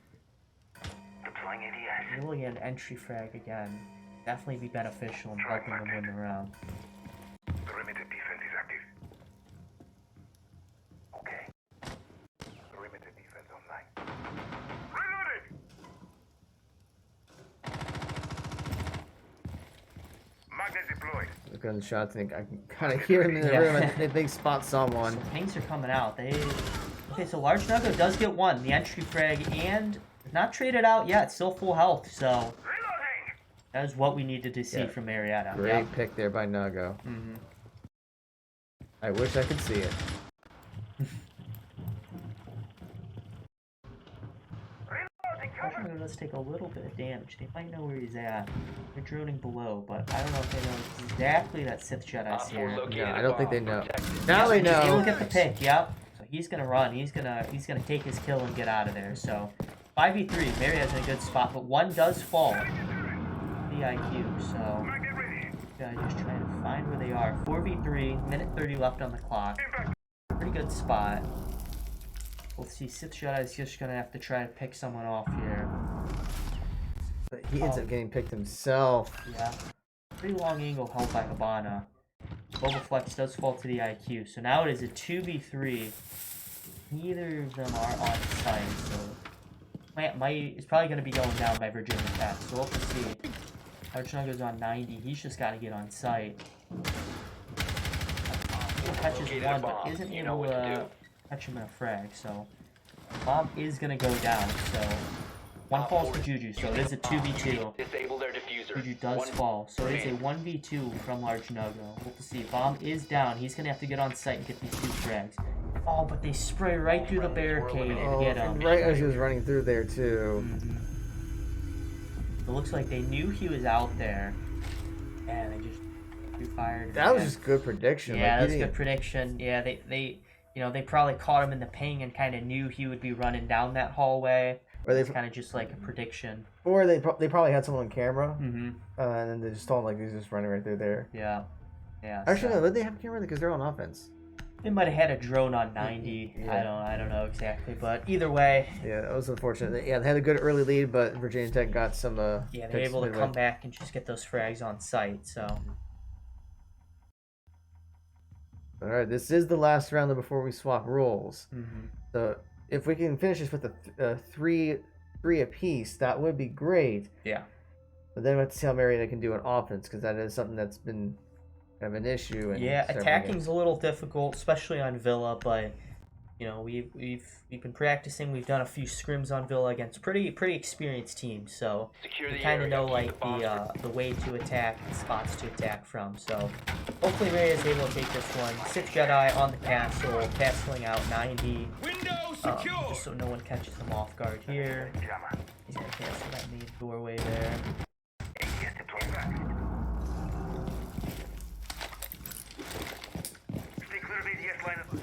able to get an entry frag again, definitely be beneficial in helping them win the round. Perimeter defense is active. Okay. Perimeter defense online. Reloading! Magnet deployed. Look at the shots, and I can kind of hear him in the room. I think they spot someone. So things are coming out. Okay, so Large Nuggo does get one, the entry frag, and not traded out yet, still full health, so Reloading! that is what we needed to see from Marietta. Great pick there by Nuggo. Mm-hmm. I wish I could see it. Large Nuggo does take a little bit of damage. They might know where he's at. They're droning below, but I don't know if they know exactly that Sith Jedi's Op 4 here. located No, a I don't think bomb. they know. Protect it. Now they He's able know. to get the pick, yep. So he's gonna run. He's gonna take his kill and get out of there. So 5v3, Marietta's in a good spot, but one does fall. The IQ, so Magnet ready. guys just trying to find where they are. 4v3, minute 30 left on the clock. Pretty good spot. We'll see. Sith Jedi's just gonna have to try to pick someone off here. But he ends up getting picked himself. Yeah. Pretty long angle held by Habana. Boba Flex does fall to the IQ. So now it is a 2v3. Neither of them are on site, so it's probably going to be going down by Virginia Tech. So we'll have to see. Large Nuggo's on 90. He's just got to get on site. He catches one, but isn't able to catch him in a frag. So bomb is going to go down. So one falls to Juju. So it is a 2v2. Disable their diffuser. Juju does fall, so it is a 1v2 from Large Nuggo. We'll have to see. Bomb is down. He's going to have to get on site and get these 2 frags. Oh, but they spray right through the barricade and Oh, get him. right as he was running through there too. It looks like they knew he was out there, and they just fired. That was just good prediction. Yeah, like, that was good prediction. Yeah, they they probably caught him in the ping and kind of knew he would be running down that hallway. Or they It's kind of just like a prediction. Or they probably had someone on camera, Mm-hmm. and then they just told him like he's just running right through there. Yeah. Yeah. Actually, so- no, they have a camera because they're on offense. They might have had a drone on 90. Yeah. I don't know exactly, but either way, Yeah, that was unfortunate. Yeah, they had a good early lead, but Virginia Tech got some. yeah, they're able to come back and just get those frags on site. So All right, this is the last round before we swap roles. mm-hmm. So if we can finish this with a three apiece, that would be great. Yeah. But then we have to see how Marietta can do on offense, because that is something that's been kind of an issue. Yeah, attacking's a little difficult, especially on Villa, but we've been practicing. We've done a few scrims on Villa against pretty experienced teams, so Secure we the kind of area. know Keep like the bombs the way to attack, the spots to attack from. So hopefully Ray is able to take this one. 6 Jedi on the castle, castling out 90. Window secure. Just so no one catches him off guard here. Llama. He's gonna cancel that main doorway there. AES deployed. Stay clear of ADS line of...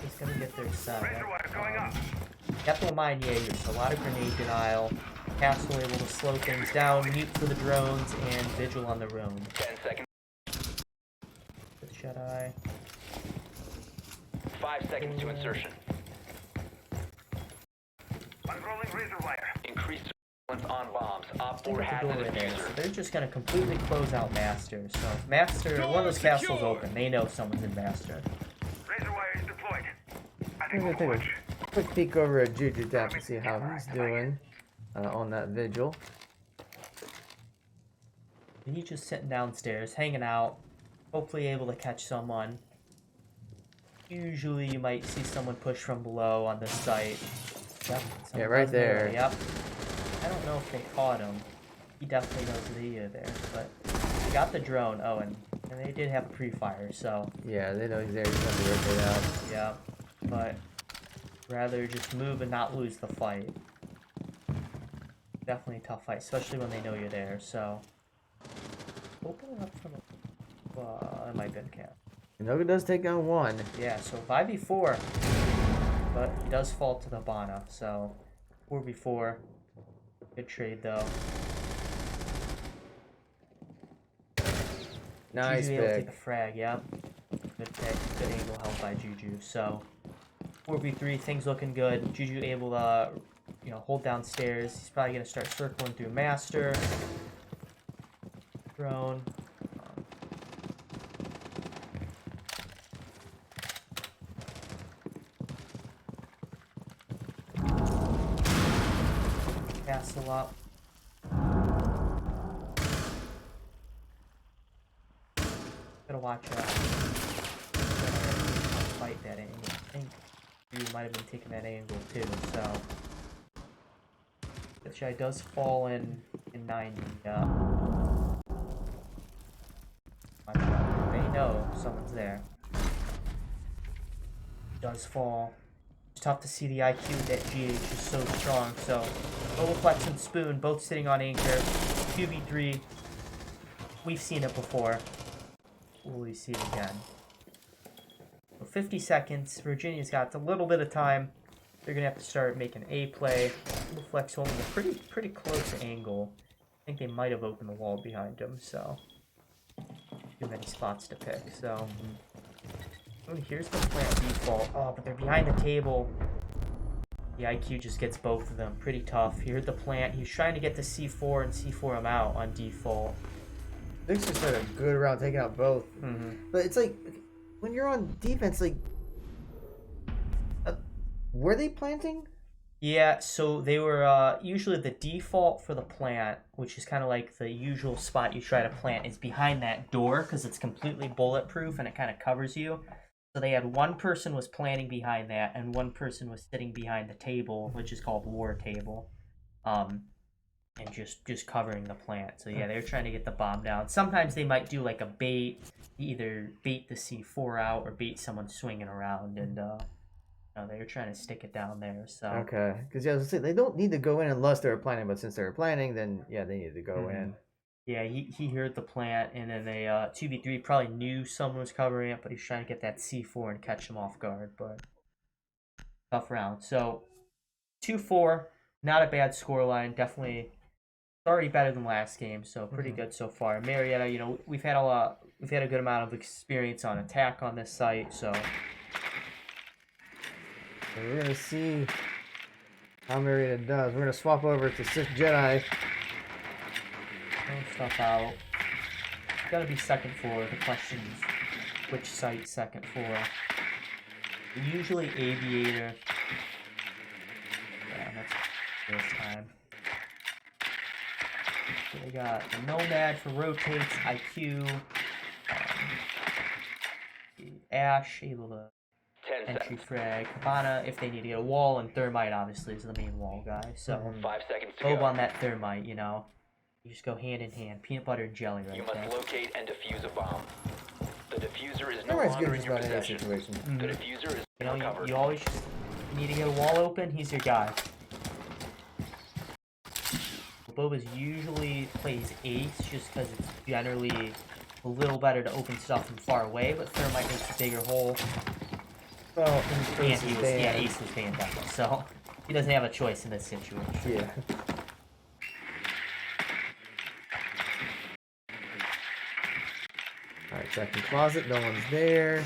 He's gonna get their side. Razor wire going up. You have to remind Jaeger, so a lot of grenade denial. Castle able to slow things down, mute for the drones, and vigil on the roam. 10 seconds. With Jedi. 5 seconds to insertion. Unrolling razor wire. Increase surveillance on bombs. Op 4 Look at has the a doorway there. So diffuser. they're just gonna completely close out Master. So if Master, one of those castles open, they know someone's in Master. Razor wire is deployed. I'm gonna take a quick peek over at Juju Tap to see how he's doing on that vigil. He's just sitting downstairs, hanging out, hopefully able to catch someone. Usually you might see someone push from below on this site. Yep, someone right does know there. that, Yep. I don't know if they caught him. He definitely knows they are there, but they got the drone. Oh, and they did have a pre-fire, so Yeah, they know he's there. He's gonna be rotate out. yeah. But rather just move and not lose the fight. Definitely a tough fight, especially when they know you're there. So open it up from that might have been cap. Inoga does take down one. Yeah, so 5v4, but he does fall to the Bana, so 4v4. Good trade though. Nice Juju able to take pick. a frag, yeah. Good pick, good angle held by Juju. So 4v3, things looking good. Juju able to, hold downstairs. He's probably gonna start circling through Master. Drone. Castle up. Gotta watch out. Fight that angle. I think you might have been taking that angle too, so. This guy does fall in 90. Watch out. They know someone's there. Does fall. It's tough to see the IQ with that GH is so strong, so. Overflex and Spoon both sitting on anchor. 2v3. We've seen it before. Will we see it again? So 50 seconds. Virginia's got a little bit of time. They're gonna have to start making a play. Overflex holding a pretty close angle. I think they might have opened the wall behind them, so too many spots to pick. So oh, here's the plant default. Oh, but they're behind the table. The IQ just gets both of them. Pretty tough. Here's the plant. He's trying to get the C4 and C4 him out on default. Vic's just had a good round taking out both. Mm-hmm. But it's like, when you're on defense, like, were they planting? Yeah, so they were usually the default for the plant, which is kind of like the usual spot you try to plant, is behind that door because it's completely bulletproof and it kind of covers you. So they had one person was planting behind that, and one person was sitting behind the table, which is called war table. and just covering the plant. So yeah, they're trying to get the bomb down. Sometimes they might do like a bait, either bait the C4 out or bait someone swinging around, and no, they're trying to stick it down there. So Okay, because yeah, I was gonna say, they don't need to go in unless they're planning, but since they're planning, then yeah, they need to go in. yeah, he heard the plant, and then they 2v3 probably knew someone was covering it, but he's trying to get that C4 and catch them off guard. But tough round. So 2-4, not a bad scoreline. Definitely already better than last game, so pretty good so far. Marietta, you know, we've had a good amount of experience on attack on this site, so And we're gonna see how Marietta does. We're gonna swap over to Sith Jedi. throw stuff out. Gotta be second floor. The question is which site second floor. Usually Aviator. Yeah, that's this time. So they got the Nomad for rotates, IQ, Ash, able to 10 entry seconds. frag, Cabana if they need to get a wall, and Thermite obviously is the main wall guy. So 5 seconds to Bob go. on that Thermite, you know. You just go hand in hand. Peanut butter and jelly right You there. must locate and defuse a bomb. The diffuser is no Thermite's longer good in just your about any possession. situation. The diffuser is You know, recovered. you always just need to get a wall open, he's your guy. Boba's usually plays ace just because it's generally a little better to open stuff from far away, but Thermite makes a bigger hole. Well, And Ace he is was, yeah, banned. ace was banned out, so he doesn't have a choice in this situation. Yeah. Alright, checking closet, no one's there.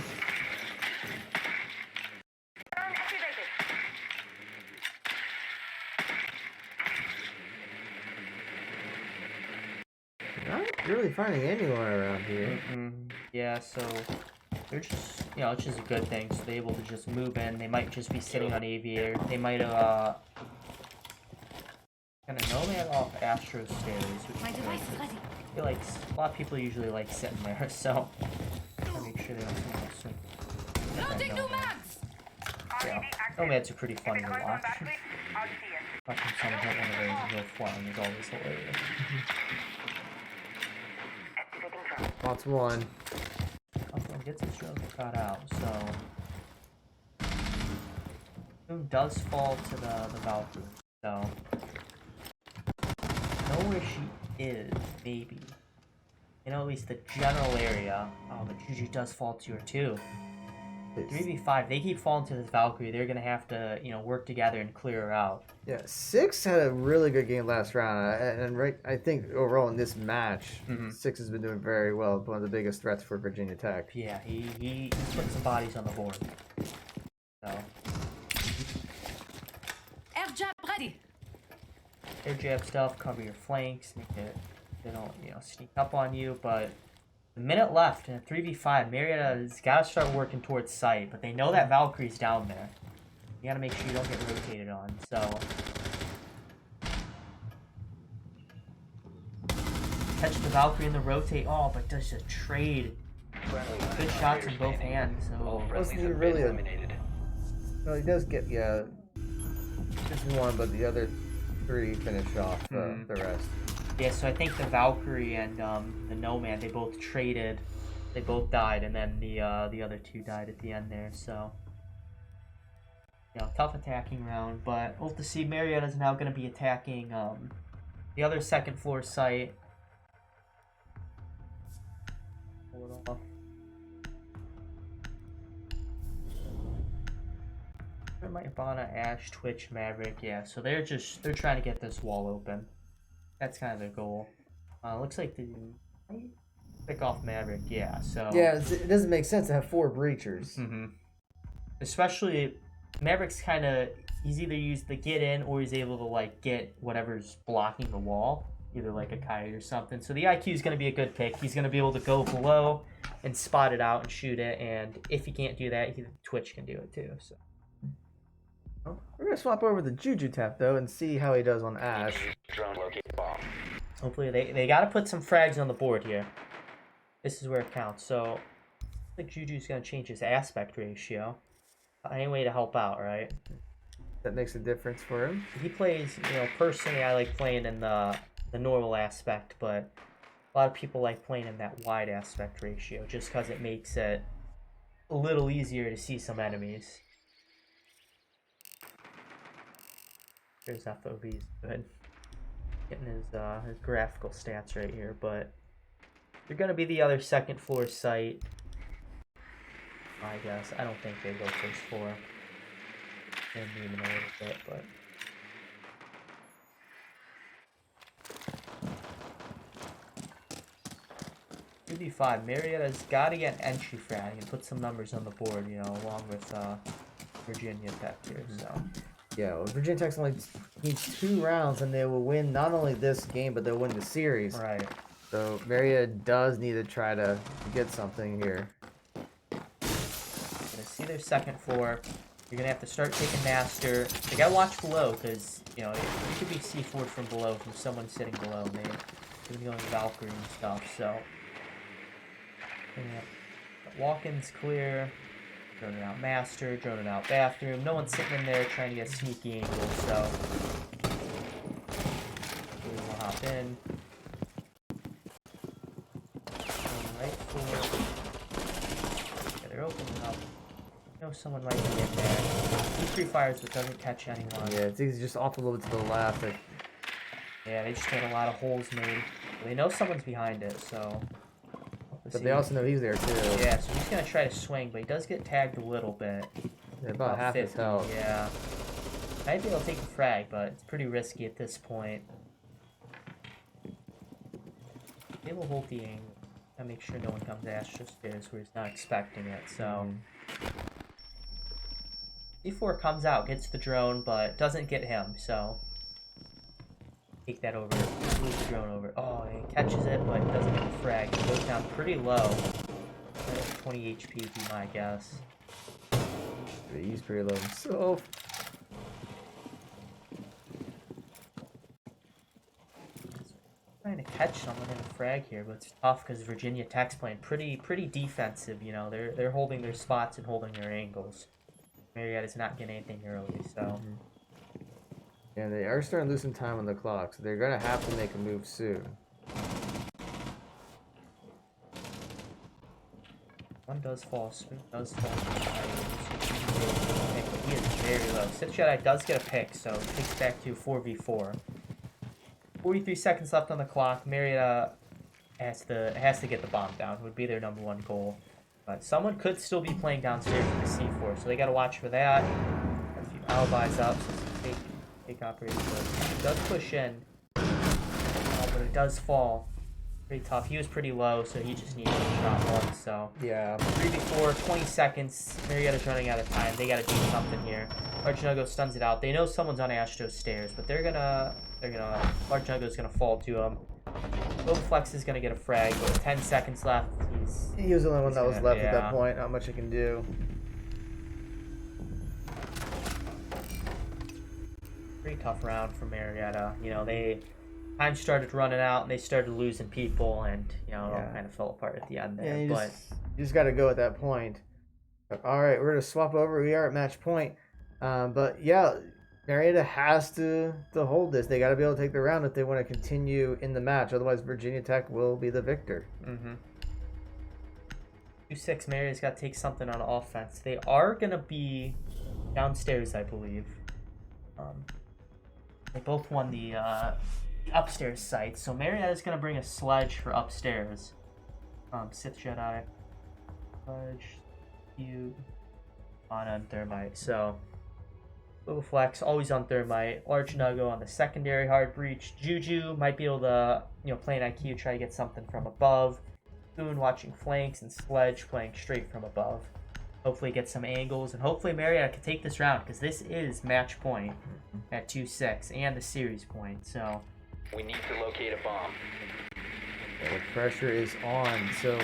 Not really finding anyone around here. Yeah, so they're just, you know, it's just a good thing. So they're able to just move in. They might just be sitting on Aviator. They might have, kind of Nomad off Astro stairs, which My is device good. is ready. I feel like a lot of people usually like sitting there, so gotta make sure they don't see that swing. Loading new mags! Yeah, Nomads are pretty funny to watch. Watching someone hit one of those and go flying is always hilarious. Spots one. Buffalo gets his drone cut out, so Boom does fall to the Valkyrie, so know where she is, maybe. You know, at least the general area. Oh, but Juju does fall to her too. 3v5, they keep falling to this Valkyrie. They're gonna have to, you know, work together and clear her out. Yeah, Six had a really good game last round, and right, I think overall in this match, Six has been doing very well. One of the biggest threats for Virginia Tech. Yeah, he put some bodies on the board. So Air jab ready. air jab stuff, cover your flanks, make it they don't, you know, sneak up on you. But a minute left in a 3v5, Marietta's got to start working towards sight, but they know that Valkyrie's down there. You got to make sure you don't get rotated on. So catch the Valkyrie in the rotate. Oh, but does a trade. Good shots in both hands. All So friendlies Wasn't have really been a- eliminated. No, he does get, yeah, just one, but the other three finish off the rest. yeah, so I think the Valkyrie and the Nomad, they both traded. They both died, and then the other two died at the end there. So, you know, tough attacking round. But we'll have to see. Marietta's now going to be attacking the other second floor site. Pull it off. Ivana, Ash, Twitch, Maverick. Yeah, so they're trying to get this wall open. That's kind of their goal. Looks like they pick off Maverick. Yeah, so Yeah, it doesn't make sense to have 4 breachers. especially Maverick's kind of he's either used the get in or he's able to like get whatever's blocking the wall, either like a kite or something. So the IQ is going to be a good pick. He's going to be able to go below and spot it out and shoot it. And if he can't do that, Twitch can do it too. So. We're gonna swap over the Juju Tap though and see how he does on Ash. Drone locate bomb. Hopefully they got to put some frags on the board here. This is where it counts. So I think Juju's going to change his aspect ratio. Any way to help out, right? that makes a difference for him. He plays, personally I like playing in the normal aspect, but a lot of people like playing in that wide aspect ratio just because it makes it a little easier to see some enemies. Here's FOV's good. Getting his graphical stats right here, but they're gonna be the other second floor site. I guess. I don't think they go first floor. And even a little bit, but 2v5. Marietta's got to get an entry frag and put some numbers on the board, along with Virginia Tech here. So yeah, well, Virginia Tech's only needs 2 rounds, and they will win not only this game, but they'll win the series. Right. So Marietta does need to try to get something here. Gonna see their second floor. You're gonna have to start taking master. They gotta watch below because it could be C4 from below from someone sitting below. And they're gonna be going Valkyrie and stuff. So walk-ins clear. Droning out master. Droning out bathroom. No one's sitting in there trying to get sneaky angles. So we'll hop in. Right floor. Yeah, they're opening up. Someone might be in there. He pre-fires but doesn't catch anyone. Yeah, it's easy, just off a little bit to the left. Yeah, they just get a lot of holes made. They know someone's behind it, so... But they also know he's there too. Yeah, so he's gonna try to swing, but he does get tagged a little bit. Yeah, about half 50, his health. Yeah. Might be able to take the frag, but it's pretty risky at this point. They will hold the angle. And make sure no one comes Astro stairs where he's not expecting it, so... C4 comes out, gets the drone, but doesn't get him, so... Take that over, move the drone over. Oh, he catches it, but doesn't get the frag. He goes down pretty low. 20 HP would be my guess. He's pretty low himself. Trying to catch someone in a frag here, but it's tough because Virginia Tech's playing pretty defensive, They're holding their spots and holding their angles. Marietta's not getting anything early, so... And they are starting to lose some time on the clock, so they're going to have to make a move soon. One does fall, Spoon does fall. He is very low. Sith Jedi does get a pick, so it takes back to 4v4. 43 seconds left on the clock. Marietta has to get the bomb down. Would be their #1 goal. But someone could still be playing downstairs with the C4, so they got to watch for that. Got a few alibis up, so some fake operators. It does push in, but it does fall. Pretty tough. He was pretty low, so he just needed a shot once. So yeah, 3v4, 20 seconds. Marietta's running out of time. They got to do something here. Archnugo stuns it out. They know someone's on Astro's stairs, but Archnugo's gonna fall to him. Flex is gonna get a frag, but with 10 seconds left, he was the only one that was left at that yeah. point. Not much he can do. Pretty tough round for Marietta. Time started running out and they started losing people, and it all kind of fell apart at the end there. Yeah, you just got to go at that point. All right, we're gonna swap over. We are at match point, but yeah, Marietta has to hold this. They got to be able to take the round if they want to continue in the match. Otherwise, Virginia Tech will be the victor. 2-6. Marietta's got to take something on offense. They are gonna be downstairs, I believe. They both won the upstairs site, so Marietta's gonna bring a sledge for upstairs. Sith Jedi, sledge, you, on Thermite. So little flex, always on Thermite. Large Nuggo on the secondary hard breach. Juju might be able to play an IQ, try to get something from above. Spoon watching flanks, and Sledge playing straight from above. Hopefully get some angles, and hopefully Marietta can take this round, because this is match point at 2-6 and the series point. So We need to locate a bomb. Yeah, the pressure is on. So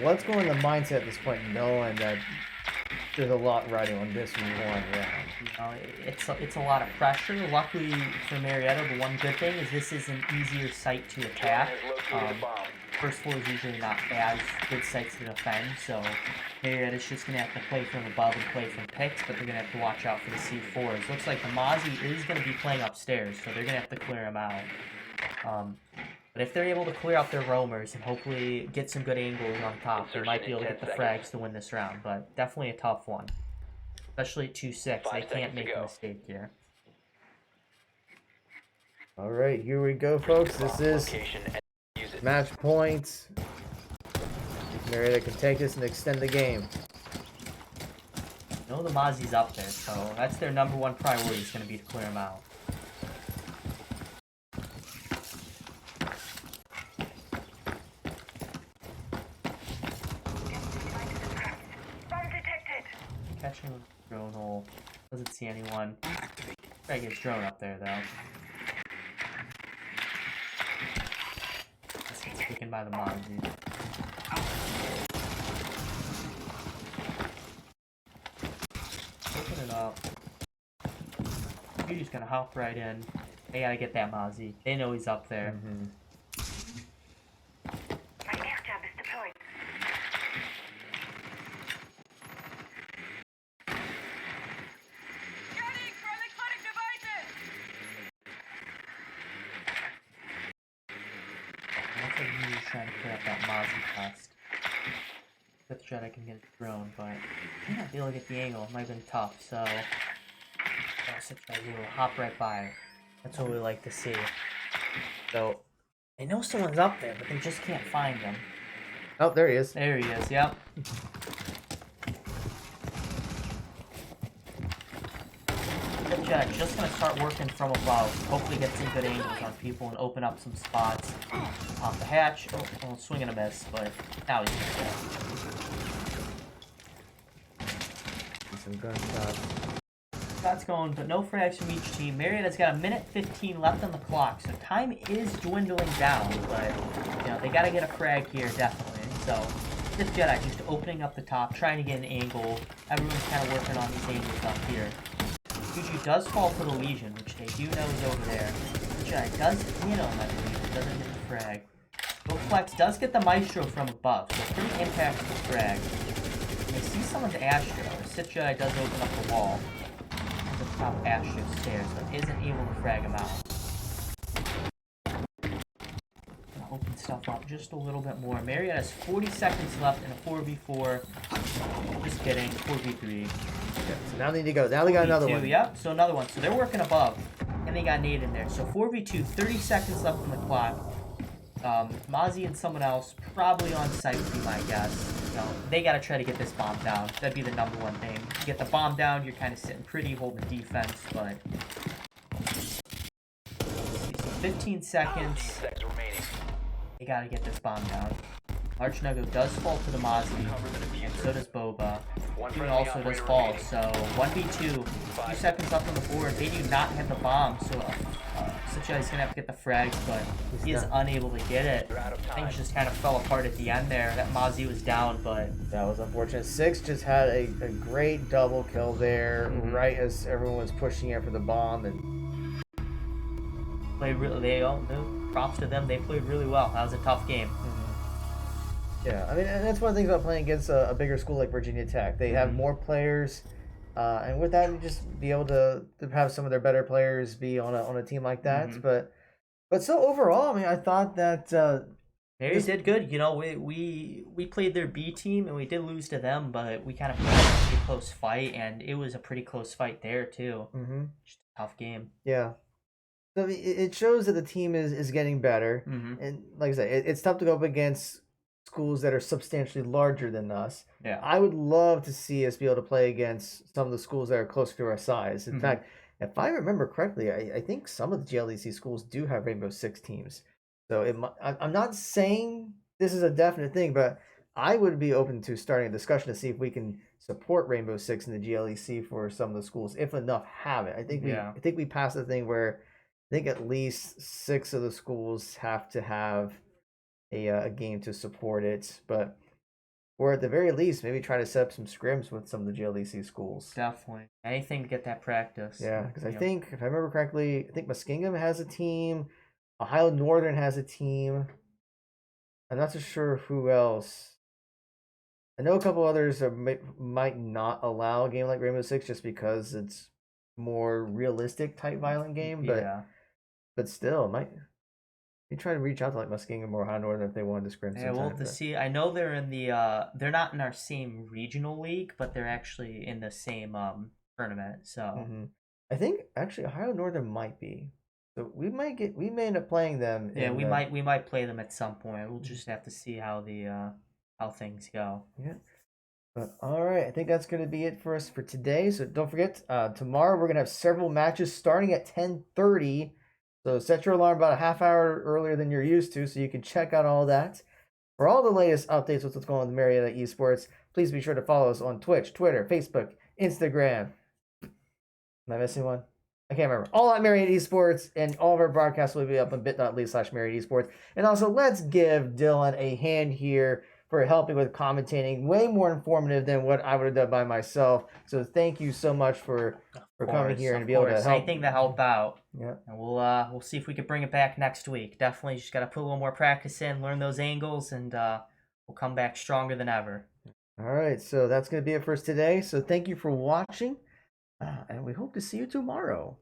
what's going in the mindset at this point, knowing that there's a lot riding on this one round? It's a lot of pressure. Luckily for Marietta, the one good thing is this is an easier site to attack. Drone has located a bomb. first floor is usually not as good sites to defend, so Marietta's just going to have to play from above and play from picks, but they're going to have to watch out for the C4s. Looks like the Mozzie is going to be playing upstairs, so they're going to have to clear him out. But if they're able to clear out their roamers and hopefully get some good angles on top, they might be able to get the frags to win this round, but definitely a tough one. Especially at 2-6, they can't make a mistake here. All right, here we go, folks. This is match point. Marietta can take this and extend the game. You know the Mozzie's up there, so that's their number one priority is going to be to clear him out. Catching a drone hole. Doesn't see anyone. Try to get his drone up there, though. This gets taken by the Mozzie. Open it up. You're just gonna hop right in. They gotta get that Mozzie. They know he's up there. Looks like he's trying to clear up that Mozzie test. Fifth Jedi can get a drone, but may not be able to get the angle. It might have been tough, so Sixth Jedi will hop right by. That's what we like to see. So they know someone's up there, but they just can't find him. Oh, there he is. There he is, yep. Fifth Jedi just gonna start working from above. Hopefully get some good angles on people and open up some spots. Off the hatch. Oh, swing and a miss, but now he's just Some gunshots. shots going, but no frags from each team. Marietta's got a minute 15 left on the clock, so time is dwindling down, but you know they gotta get a frag here definitely. So this Jedi just opening up the top, trying to get an angle. Everyone's kind of working on these angles up here. Juju does fall for the Legion, which they do know is over there. The Jedi does hit him, I believe, but doesn't get the frag. Flex does get the Maestro from above, so pretty impactful frag. They see someone's Astro. The Sith Jedi does open up the wall. The top Astro stairs, but isn't able to frag him out. Gonna open stuff up just a little bit more. Marietta has 40 seconds left in a 4v4. Just kidding, 4v3. Okay, so now they need to go. Now they got another one. Yep, so another one. So they're working above. And they got Nate in there. So 4v2, 30 seconds left on the clock. Mozzie and someone else probably on site would be my guess. You know, they gotta try to get this bomb down. That'd be the number one thing. You get the bomb down, you're kind of sitting pretty, holding defense, but... So 15 seconds. They gotta get this bomb down. Archnego does fall to the Mozzie, and so does Boba. He also does fall, so 1v2, 2 seconds left on the board. They do not have the bomb, so Sith Jedi's gonna have to get the frags, but he is unable to get it. Things just kind of fell apart at the end there. That Mozzie was down, but... That was unfortunate. Six just had a great double kill there, right as everyone was pushing in for the bomb, and... Played really, they all know, props to them, they played really well. That was a tough game. Yeah, I mean, and that's one of the things about playing against a bigger school like Virginia Tech. They have more players, and with that, you just be able to have some of their better players be on a team like that. But so overall, I mean, I thought that They did good. You know, we played their B team and we did lose to them, but we kind of played a pretty close fight, and it was a pretty close fight there too. Just a tough game. Yeah. So it shows that the team is getting better, and like I said, it's tough to go up against schools that are substantially larger than us. Yeah. I would love to see us be able to play against some of the schools that are closer to our size. In fact, if I remember correctly, I think some of the GLEC schools do have Rainbow Six teams. So I'm not saying this is a definite thing, but I would be open to starting a discussion to see if we can support Rainbow Six in the GLEC for some of the schools, if enough have it. I think we passed the thing where I think at least 6 of the schools have to have a game to support it, or at the very least, maybe try to set up some scrims with some of the GLEC schools. Definitely. Anything to get that practice. Yeah, because I think, if I remember correctly, I think Muskingum has a team, Ohio Northern has a team. I'm not so sure who else. I know a couple others that might not allow a game like Rainbow Six just because it's more realistic type violent game, but still, might you try to reach out to like Muskegon or High Northern if they wanted to scrim Yeah, sometime. we'll have to see. I know they're in the they're not in our same regional league, but they're actually in the same tournament. So I think actually Ohio Northern might be. So we may end up playing them. yeah, we might play them at some point. We'll just have to see how the how things go. Yeah. But all right, I think that's going to be it for us for today. So don't forget, tomorrow we're going to have several matches starting at 10:30. So set your alarm about a half hour earlier than you're used to so you can check out all that. For all the latest updates with what's going on with Marietta Esports, please be sure to follow us on Twitch, Twitter, Facebook, Instagram. Am I missing one? I can't remember. All at Marietta Esports, and all of our broadcasts will be up on bit.ly/Marietta Esports. And also, let's give Dylan a hand here for helping with commentating. Way more informative than what I would have done by myself. So thank you so much for coming here and be able to help. Anything to help out. Yeah. And we'll see if we can bring it back next week. Definitely just got to put a little more practice in, learn those angles, and we'll come back stronger than ever. All right, so that's going to be it for us today. So thank you for watching, and we hope to see you tomorrow.